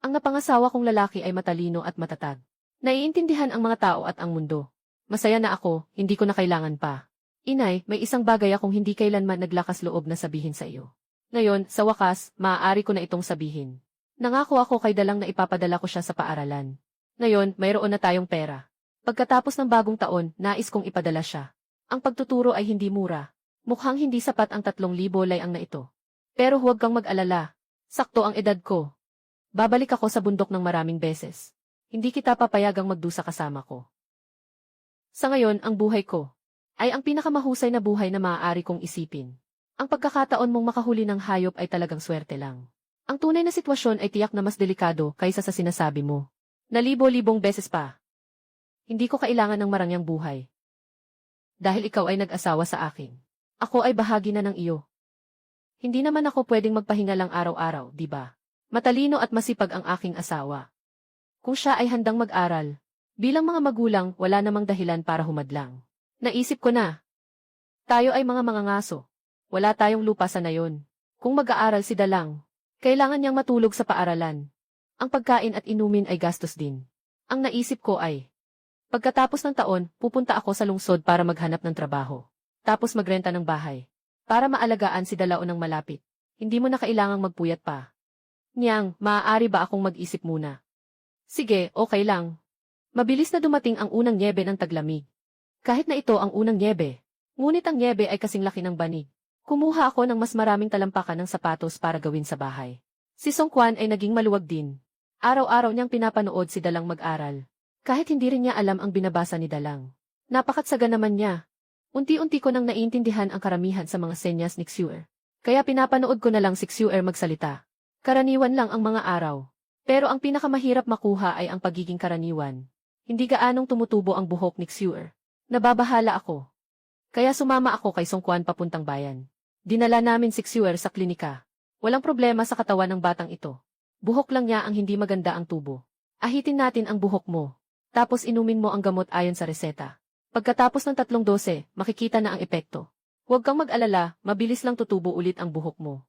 Ang napangasawa kong lalaki ay matalino at matatag. Naiintindihan ang mga tao at ang mundo. Masaya na ako, hindi ko na kailangan pa. Inay, may isang bagay akong hindi kailanman naglakas loob na sabihin sa iyo. Ngayon, sa wakas, maaari ko na itong sabihin. Nangako ako kay Dalang na ipapadala ko siya sa paaralan. Ngayon, mayroon na tayong pera. Pagkatapos ng bagong taon, nais kong ipadala siya. Ang pagtuturo ay hindi mura. Mukhang hindi sapat ang 3,000 layang na ito. Pero huwag kang mag-alala. Sakto ang edad ko. Babalik ako sa bundok ng maraming beses. Hindi kita papayagang magdusa kasama ko. Sa ngayon, ang buhay ko ay ang pinakamahusay na buhay na maaari kong isipin. Ang pagkakataon mong makahuli ng hayop ay talagang swerte lang. Ang tunay na sitwasyon ay tiyak na mas delikado kaysa sa sinasabi mo. Na libo-libong beses pa. Hindi ko kailangan ng marangyang buhay. Dahil ikaw ay nag-asawa sa akin. Ako ay bahagi na ng iyo. Hindi naman ako pwedeng magpahinga lang araw-araw, di ba? Matalino at masipag ang aking asawa. Kung siya ay handang mag-aral, bilang mga magulang, wala namang dahilan para humadlang. Naisip ko na. Tayo ay mga mangangaso. Wala tayong lupa sa nayon. Kung mag-aaral si Dalang, kailangan niyang matulog sa paaralan. Ang pagkain at inumin ay gastos din. Ang naisip ko ay, pagkatapos ng taon, pupunta ako sa lungsod para maghanap ng trabaho. Tapos magrenta ng bahay. Para maalagaan si Dalao ng malapit. Hindi mo na kailangang magpuyat pa. Niyang, maaari ba akong mag-isip muna? Sige, okay lang. Mabilis na dumating ang unang nyebe ng taglamig. Kahit na ito ang unang nyebe, ngunit ang nyebe ay kasing laki ng banig. Kumuha ako ng mas maraming talampakan ng sapatos para gawin sa bahay. Si Song Kwan ay naging maluwag din. Araw-araw niyang pinapanood si Dalang mag-aral. Kahit hindi rin niya alam ang binabasa ni Dalang. Napakatsaga naman niya. Unti-unti ko nang naiintindihan ang karamihan sa mga senyas ni Xuer. Kaya pinapanood ko na lang si Xuer magsalita. Karaniwan lang ang mga araw. Pero ang pinakamahirap makuha ay ang pagiging karaniwan. Hindi gaanong tumutubo ang buhok ni Xuer. Nababahala ako. Kaya sumama ako kay Song Kwan papuntang bayan. Dinala namin si Xuer sa klinika. Walang problema sa katawan ng batang ito. Buhok lang niya ang hindi maganda ang tubo. Ahitin natin ang buhok mo. Tapos inumin mo ang gamot ayon sa reseta. Pagkatapos ng 3 dose, makikita na ang epekto. Huwag kang mag-alala, mabilis lang tutubo ulit ang buhok mo.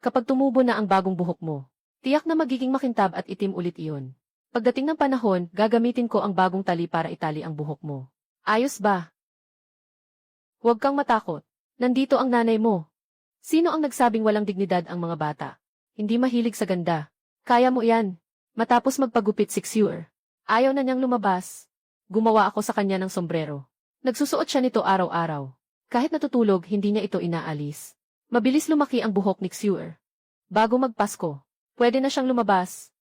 Kapag tumubo na ang bagong buhok mo, tiyak na magiging makintab at itim ulit iyon. Pagdating ng panahon, gagamitin ko ang bagong tali para itali ang buhok mo. Ayos ba? Huwag kang matakot. Nandito ang nanay mo. Sino ang nagsabing walang dignidad ang mga bata? Hindi mahilig sa ganda. Kaya mo yan. Matapos magpagupit si Xuer, ayaw na niyang lumabas. Gumawa ako sa kanya ng sombrero. Nagsusuot siya nito araw-araw. Kahit natutulog, hindi niya ito inaalis. Mabilis lumaki ang buhok ni Xuer. Bago magpasko, pwede na siyang lumabas.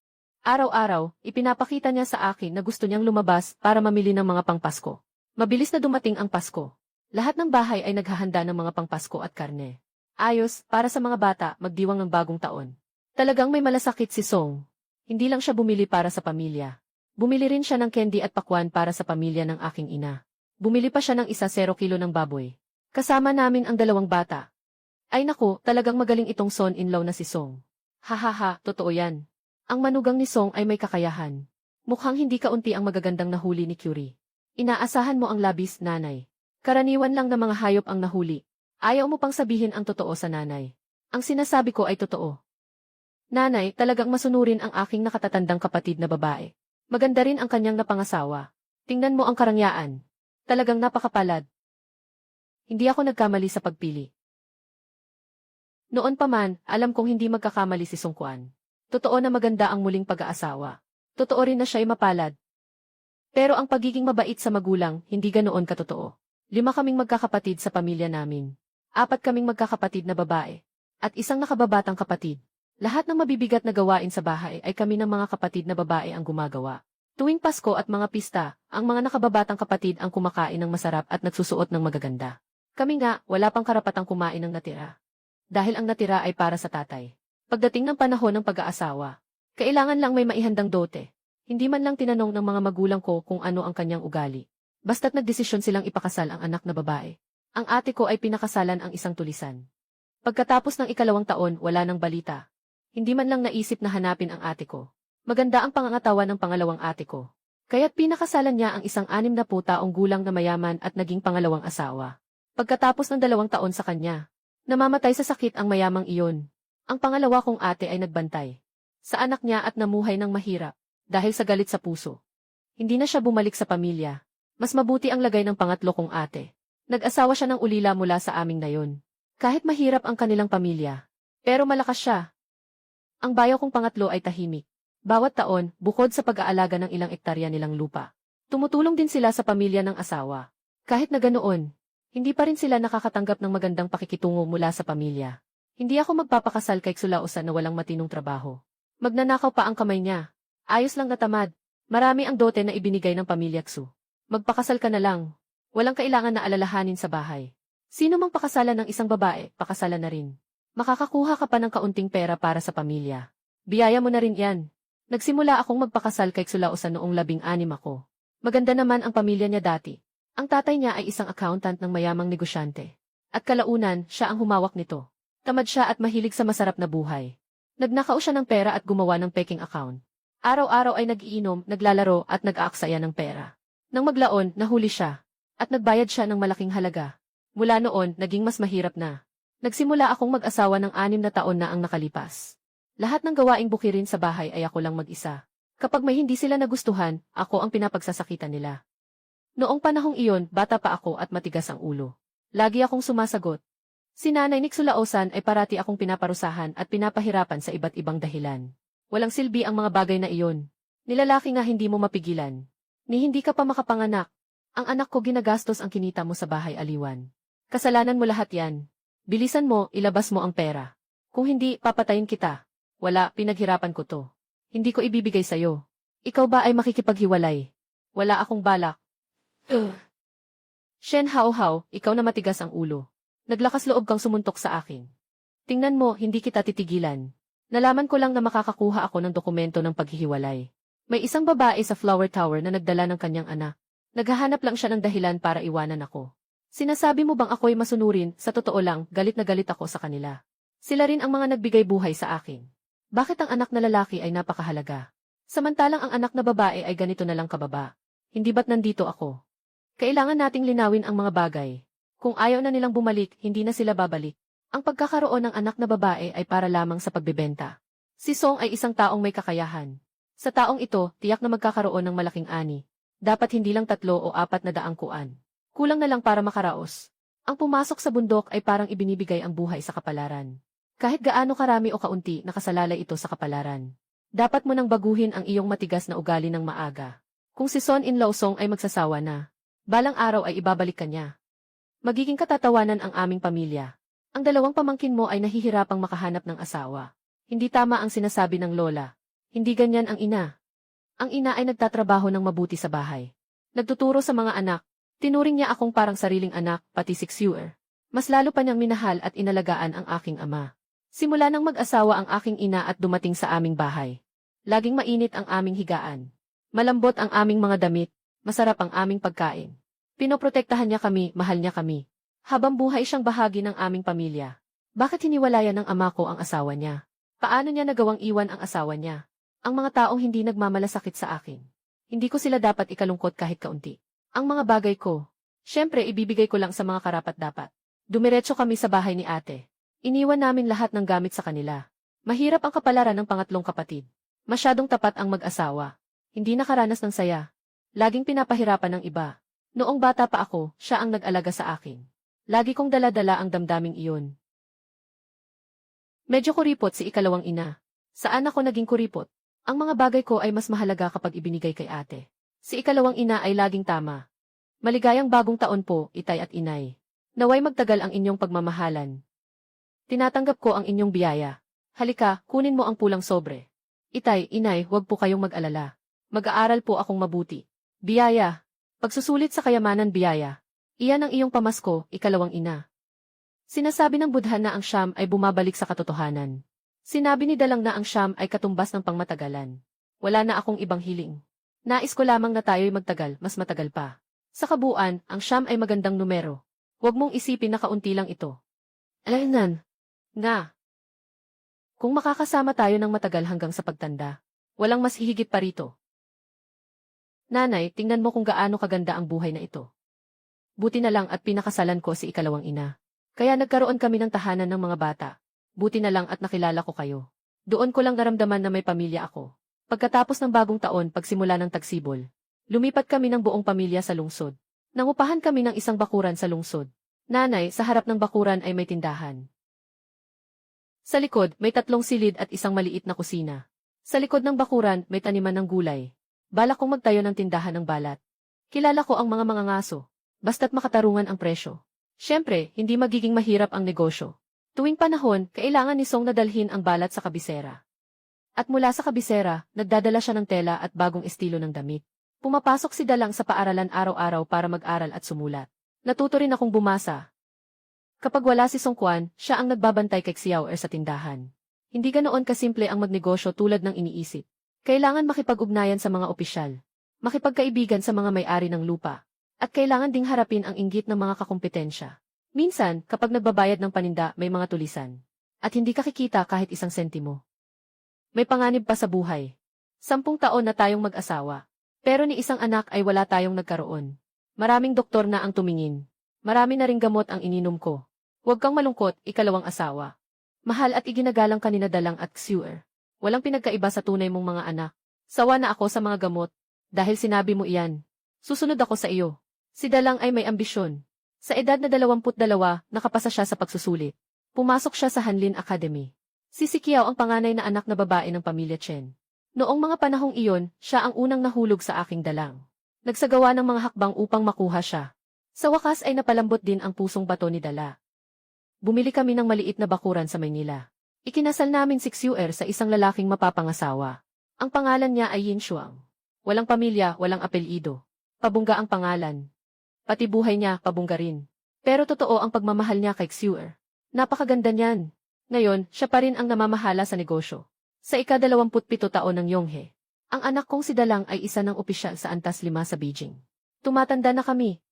Araw-araw, ipinapakita niya sa akin na gusto niyang lumabas para mamili ng mga pangpasko. Mabilis na dumating ang Pasko. Lahat ng bahay ay naghahanda ng mga pangpasko at karne. Ayos, para sa mga bata, magdiwang ng bagong taon. Talagang may malasakit si Song. Hindi lang siya bumili para sa pamilya. Bumili rin siya ng candy at pakwan para sa pamilya ng aking ina. Bumili pa siya ng 0 kilo ng baboy. Kasama namin ang 2 bata. Ay naku, talagang magaling itong son-in-law na si Song. Hahaha, totoo yan. Ang manugang ni Song ay may kakayahan. Mukhang hindi kaunti ang magagandang nahuli ni Curie. Inaasahan mo ang labis, nanay. Karaniwan lang na mga hayop ang nahuli. Ayaw mo pang sabihin ang totoo sa nanay. Ang sinasabi ko ay totoo. Nanay, talagang masunurin ang aking nakatatandang kapatid na babae. Maganda rin ang kanyang napangasawa. Tingnan mo ang karangyaan. Talagang napakapalad. Hindi ako nagkamali sa pagpili. Noon pa man, alam kong hindi magkakamali si Song Kwan. Totoo na maganda ang muling pag-aasawa. Totoo rin na siya'y mapalad. Pero ang pagiging mabait sa magulang, hindi ganoon katotoo. 5 kaming magkakapatid sa pamilya namin. 4 kaming magkakapatid na babae. At 1 nakababatang kapatid. Lahat ng mabibigat na gawain sa bahay ay kami ng mga kapatid na babae ang gumagawa. Tuwing Pasko at mga pista, ang mga nakababatang kapatid ang kumakain ng masarap at nagsusuot ng magaganda. Kami nga, wala pang karapatang kumain ng natira. Dahil ang natira ay para sa tatay. Pagdating ng panahon ng pag-aasawa, kailangan lang may maihandang dote. Hindi man lang tinanong ng mga magulang ko kung ano ang kanyang ugali. Basta't nagdesisyon silang ipakasal ang anak na babae. Ang ate ko ay pinakasalan ang isang tulisan. Pagkatapos ng 2 taon, wala nang balita. Hindi man lang naisip na hanapin ang ate ko. Maganda ang pangangatawan ng pangalawang ate ko. Kaya't pinakasalan niya ang isang 60 taong gulang na mayaman at naging pangalawang asawa. Pagkatapos ng 2 taon sa kanya, namamatay sa sakit ang mayamang iyon. Ang pangalawa kong ate ay nagbantay sa anak niya at namuhay ng mahirap dahil sa galit sa puso. Hindi na siya bumalik sa pamilya. Mas mabuti ang lagay ng pangatlo kong ate. Nag-asawa siya ng ulila mula sa aming nayon. Kahit mahirap ang kanilang pamilya, pero malakas siya. Ang bayaw kong pangatlo ay tahimik. Bawat taon, bukod sa pag-aalaga ng ilang ektarya nilang lupa, tumutulong din sila sa pamilya ng asawa. Kahit na ganoon, hindi pa rin sila nakakatanggap ng magandang pakikitungo mula sa pamilya. Hindi ako magpapakasal kay Xulaosan na walang matinong trabaho. Magnanakaw pa ang kamay niya. Ayos lang na tamad. Marami ang dote na ibinigay ng pamilya Xu. Magpakasal ka na lang. Walang kailangan na alalahanin sa bahay. Sino mang pakasalan ng isang babae, pakasalan na rin. Makakakuha ka pa ng kaunting pera para sa pamilya. Biyaya mo na rin yan. Nagsimula akong magpakasal kay Xulaosan noong 16 ako. Maganda naman ang pamilya niya dati. Ang tatay niya ay isang accountant ng mayamang negosyante. At kalaunan, siya ang humawak nito. Tamad siya at mahilig sa masarap na buhay. Nagnakaw siya ng pera at gumawa ng peking account. Araw-araw ay nag-iinom, naglalaro at nag-aaksaya ng pera. Nang maglaon, nahuli siya. At nagbayad siya ng malaking halaga. Mula noon, naging mas mahirap na. Nagsimula akong mag-asawa ng 6 na taon na ang nakalipas. Lahat ng gawaing bukirin sa bahay ay ako lang mag-isa. Kapag may hindi sila nagustuhan, ako ang pinapagsasakitan nila. Noong panahong iyon, bata pa ako at matigas ang ulo. Lagi akong sumasagot. Si Nanay Niksulaosan ay parati akong pinaparusahan at pinapahirapan sa iba't ibang dahilan. Walang silbi ang mga bagay na iyon. Nilalaki nga hindi mo mapigilan. Ni hindi ka pa makapanganak. Ang anak ko ginagastos ang kinita mo sa bahay aliwan. Kasalanan mo lahat yan. Bilisan mo, ilabas mo ang pera. Kung hindi, papatayin kita. Wala, pinaghirapan ko to. Hindi ko ibibigay sa'yo. Ikaw ba ay makikipaghiwalay? Wala akong balak. Shen Hao-Hao, ikaw na matigas ang ulo. Naglakas loob kang sumuntok sa akin. Tingnan mo, hindi kita titigilan. Nalaman ko lang na makakakuha ako ng dokumento ng paghihiwalay. May isang babae sa Flower Tower na nagdala ng kanyang anak. Naghahanap lang siya ng dahilan para iwanan ako. Sinasabi mo bang ako'y masunurin? Sa totoo lang, galit na galit ako sa kanila. Sila rin ang mga nagbigay buhay sa akin. Bakit ang anak na lalaki ay napakahalaga? Samantalang ang anak na babae ay ganito na lang kababa. Hindi ba't nandito ako? Kailangan nating linawin ang mga bagay. Kung ayaw na nilang bumalik, hindi na sila babalik. Ang pagkakaroon ng anak na babae ay para lamang sa pagbebenta. Si Song ay isang taong may kakayahan. Sa taong ito, tiyak na magkakaroon ng malaking ani. Dapat hindi lang 3 o 4 na daang kuan. Kulang na lang para makaraos. Ang pumasok sa bundok ay parang ibinibigay ang buhay sa kapalaran. Kahit gaano karami o kaunti, nakasalalay ito sa kapalaran. Dapat mo nang baguhin ang iyong matigas na ugali ng maaga. Kung si Son-in-law Song ay magsasawa na, balang araw ay ibabalik ka niya. Magiging katatawanan ang aming pamilya. Ang 2 pamangkin mo ay nahihirapang makahanap ng asawa. Hindi tama ang sinasabi ng lola. Hindi ganyan ang ina. Ang ina ay nagtatrabaho ng mabuti sa bahay. Nagtuturo sa mga anak. Tinuring niya akong parang sariling anak, pati 6-year. Mas lalo pa niyang minahal at inalagaan ang aking ama. Simula nang mag-asawa ang aking ina at dumating sa aming bahay. Laging mainit ang aming higaan. Malambot ang aming mga damit. Masarap ang aming pagkain. Pinoprotektahan niya kami, mahal niya kami. Habang buhay siyang bahagi ng aming pamilya. Bakit hiniwalayan ng ama ko ang asawa niya? Paano niya nagawang iwan ang asawa niya? Ang mga taong hindi nagmamalasakit sa akin. Hindi ko sila dapat ikalungkot kahit kaunti. Ang mga bagay ko, syempre ibibigay ko lang sa mga karapat-dapat. Dumiretso kami sa bahay ni ate. Iniwan namin lahat ng gamit sa kanila. Mahirap ang kapalaran ng pangatlong kapatid. Masyadong tapat ang mag-asawa. Hindi nakaranas ng saya. Laging pinapahirapan ng iba. Noong bata pa ako, siya ang nag-alaga sa akin. Lagi kong dala-dala ang damdaming iyon. Medyo kuripot si ikalawang ina. Saan ako naging kuripot? Ang mga bagay ko ay mas mahalaga kapag ibinigay kay ate. Si ikalawang ina ay laging tama. Maligayang bagong taon po, itay at inay. Naway magtagal ang inyong pagmamahalan. Tinatanggap ko ang inyong biyaya. Halika, kunin mo ang pulang sobre. Itay, inay, huwag po kayong mag-alala. Mag-aaral po akong mabuti. Biyaya. Pagsusulit sa kayamanan biyaya. Iyan ang iyong pamasko, ikalawang ina. Sinasabi ng Buddha na ang Siyam ay bumabalik sa katotohanan. Sinabi ni Dalang na ang Siyam ay katumbas ng pangmatagalan. Wala na akong ibang hiling. Nais ko lamang na tayo'y magtagal, mas matagal pa. Sa kabuuan, ang Siyam ay magandang numero. Huwag mong isipin na kaunti lang ito. Alainan. Nga. Kung makakasama tayo ng matagal hanggang sa pagtanda, walang mas hihigit pa rito. Nanay, tingnan mo kung gaano kaganda ang buhay na ito. Buti na lang at pinakasalan ko si ikalawang ina. Kaya nagkaroon kami ng tahanan ng mga bata. Buti na lang at nakilala ko kayo. Doon ko lang naramdaman na may pamilya ako. Pagkatapos ng bagong taon pagsimula ng tagsibol, lumipat kami ng buong pamilya sa lungsod. Nangupahan kami ng isang bakuran sa lungsod. Nanay, sa harap ng bakuran ay may tindahan. Sa likod, may 3 silid at isang maliit na kusina. Sa likod ng bakuran, may taniman ng gulay. Balak kong magtayo ng tindahan ng balat. Kilala ko ang mga ngaso, basta't makatarungan ang presyo. Siyempre, hindi magiging mahirap ang negosyo. Tuwing panahon, kailangan ni Song na dalhin ang balat sa kabisera. At mula sa kabisera, nagdadala siya ng tela at bagong estilo ng damit. Pumapasok si Dalang sa paaralan araw-araw para mag-aral at sumulat. Natuto rin akong bumasa. Kapag wala si Song Quan, siya ang nagbabantay kay Xiao sa tindahan. Hindi ganoon kasimple ang magnegosyo tulad ng iniisip. Kailangan makipag-ugnayan sa mga opisyal, makipagkaibigan sa mga may-ari ng lupa, at kailangan ding harapin ang inggit ng mga kakumpetensya. Minsan, kapag nagbabayad ng paninda, may mga tulisan. At hindi ka kikita kahit 1 sentimo. May panganib pa sa buhay. 10 taon na tayong mag-asawa. Pero ni isang anak ay wala tayong nagkaroon. Maraming doktor na ang tumingin. Marami na ring gamot ang ininom ko. Huwag kang malungkot, ikalawang asawa. Mahal at iginagalang ka ni na Dalang at Xue. Walang pinagkaiba sa tunay mong mga anak. Sawa na ako sa mga gamot. Dahil sinabi mo iyan. Susunod ako sa iyo. Si Dalang ay may ambisyon. Sa edad na 22, nakapasa siya sa pagsusulit. Pumasok siya sa Hanlin Academy. Si Sikiao ang panganay na anak na babae ng pamilya Chen. Noong mga panahong iyon, siya ang unang nahulog sa aking Dalang. Nagsagawa ng mga hakbang upang makuha siya. Sa wakas ay napalambot din ang pusong bato ni Dala. Bumili kami ng maliit na bakuran sa Maynila. Ikinasal namin si Xue sa isang lalaking mapapangasawa. Ang pangalan niya ay Yin Shuang. Walang pamilya, walang apelyido. Pabungga ang pangalan. Pati buhay niya, pabungga rin. Pero totoo ang pagmamahal niya kay Xue. Napakaganda niyan. Ngayon, siya pa rin ang namamahala sa negosyo. Sa ika-27 taon ng Yonghe, ang anak kong si Dalang ay isa ng opisyal sa Antas 5 sa Beijing. Tumatanda na kami.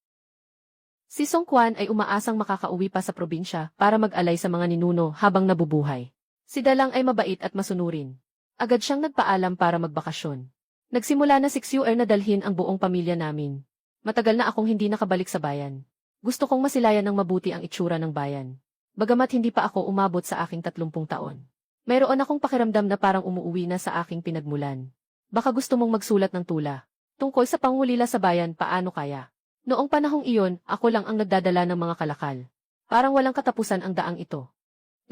Si Song Quan ay umaasang makakauwi pa sa probinsya para mag-alay sa mga ninuno habang nabubuhay. Si Dalang ay mabait at masunurin. Agad siyang nagpaalam para magbakasyon. Nagsimula na si Xue na dalhin ang buong pamilya namin. Matagal na akong hindi nakabalik sa bayan. Gusto kong masilayan ng mabuti ang itsura ng bayan. Bagamat hindi pa ako umabot sa aking 30 taon. Mayroon akong pakiramdam na parang umuuwi na sa aking pinagmulan. Baka gusto mong magsulat ng tula. Tungkol sa pangulila sa bayan, paano kaya? Noong panahong iyon, ako lang ang nagdadala ng mga kalakal. Parang walang katapusan ang daang ito.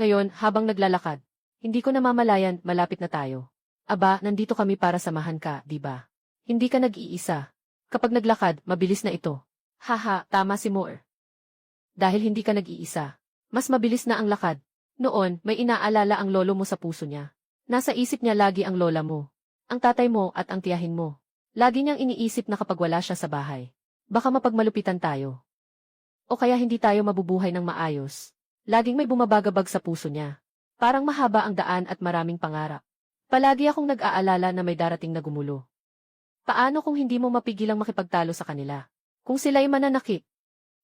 Ngayon, habang naglalakad, hindi ko namamalayan, malapit na tayo. Aba, nandito kami para samahan ka, di ba? Hindi ka nag-iisa. Kapag naglakad, mabilis na ito. Haha, tama si Moore. Dahil hindi ka nag-iisa, mas mabilis na ang lakad. Noon, may inaalala ang lolo mo sa puso niya. Nasa isip niya lagi ang lola mo, ang tatay mo at ang tiyahin mo. Lagi niyang iniisip na kapag wala siya sa bahay, baka mapagmalupitan tayo. O kaya hindi tayo mabubuhay ng maayos. Laging may bumabagabag sa puso niya. Parang mahaba ang daan at maraming pangarap. Palagi akong nag-aalala na may darating na gumulo. Paano kung hindi mo mapigilang makipagtalo sa kanila? Kung sila'y mananakit,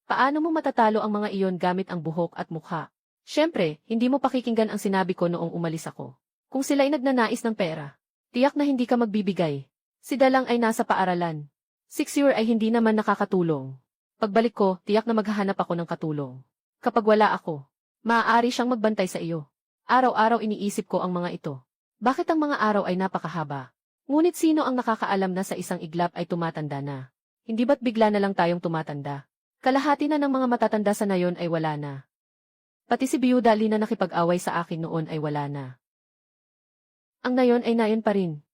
paano mo matatalo ang mga iyon gamit ang buhok at mukha? Siyempre, hindi mo pakikinggan ang sinabi ko noong umalis ako. Kung sila'y nagnanais ng pera, tiyak na hindi ka magbibigay. Si Dalang ay nasa paaralan. 6 year ay hindi naman nakakatulong. Pagbalik ko, tiyak na maghahanap ako ng katulong. Kapag wala ako, maaari siyang magbantay sa iyo. Araw-araw iniisip ko ang mga ito. Bakit ang mga araw ay napakahaba? Ngunit sino ang nakakaalam na sa isang iglap ay tumatanda na? Hindi ba't bigla na lang tayong tumatanda? Kalahati na ng mga matatanda sa nayon ay wala na. Pati si Biyuda Li na nakipag-away sa akin noon ay wala na. Ang nayon ay nayon pa rin.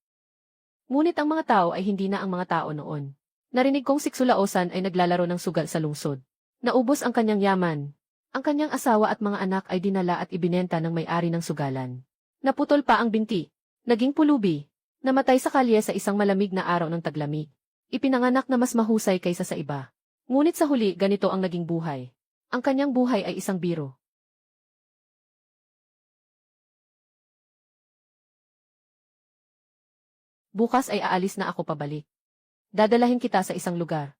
Ngunit ang mga tao ay hindi na ang mga tao noon. Narinig kong si Xulaosan ay naglalaro ng sugal sa lungsod. Naubos ang kanyang yaman. Ang kanyang asawa at mga anak ay dinala at ibinenta ng may-ari ng sugalan. Naputol pa ang binti. Naging pulubi. Namatay sa kalye sa isang malamig na araw ng taglamig. Ipinanganak na mas mahusay kaysa sa iba. Ngunit sa huli ganito ang naging buhay. Ang kanyang buhay ay isang biro. Bukas ay aalis na ako pabalik. Dadalahin kita sa isang lugar.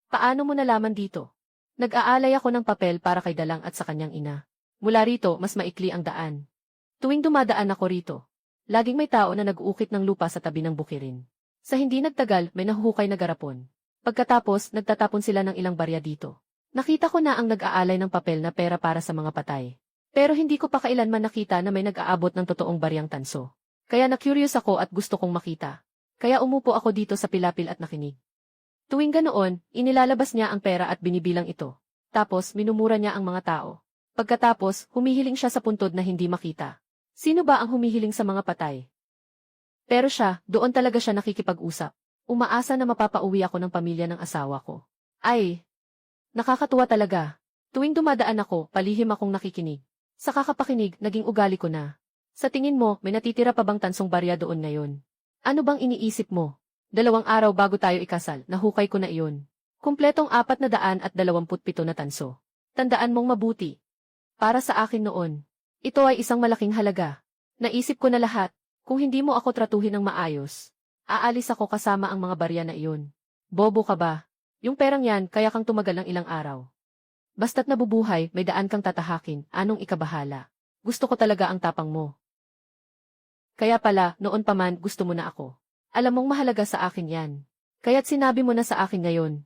Paano mo nalaman dito? Nag-aalay ako ng papel para kay Dalang at sa kanyang ina. Mula rito, mas maikli ang daan. Tuwing dumadaan ako rito, laging may tao na nag-uukit ng lupa sa tabi ng bukirin. Sa hindi nagtagal, may nahuhukay na garapon. Pagkatapos, nagtatapon sila ng ilang barya dito. Nakita ko na ang nag-aalay ng papel na pera para sa mga patay. Pero hindi ko pa kailanman nakita na may nag-aabot ng totoong baryang tanso. Kaya na-curious ako at gusto kong makita. Kaya umupo ako dito sa pilapil at nakinig. Tuwing ganoon, inilalabas niya ang pera at binibilang ito. Tapos, minumura niya ang mga tao. Pagkatapos, humihiling siya sa puntod na hindi makita. Sino ba ang humihiling sa mga patay? Pero siya, doon talaga siya nakikipag-usap. Umaasa na mapapauwi ako ng pamilya ng asawa ko. Ay, nakakatuwa talaga. Tuwing dumadaan ako, palihim akong nakikinig. Sa kakapakinig, naging ugali ko na. Sa tingin mo, may natitira pa bang tansong barya doon ngayon? Ano bang iniisip mo? 2 araw bago tayo ikasal, nahukay ko na iyon. Kumpletong 427 na tanso. Tandaan mong mabuti. Para sa akin noon, ito ay isang malaking halaga. Naisip ko na lahat, kung hindi mo ako tratuhin ng maayos, aalis ako kasama ang mga barya na iyon. Bobo ka ba? Yung perang yan, kaya kang tumagal ng ilang araw. Basta't nabubuhay, may daan kang tatahakin, anong ikabahala. Gusto ko talaga ang tapang mo. Kaya pala, noon pa man, gusto mo na ako. Alam mong mahalaga sa akin yan. Kaya't sinabi mo na sa akin ngayon.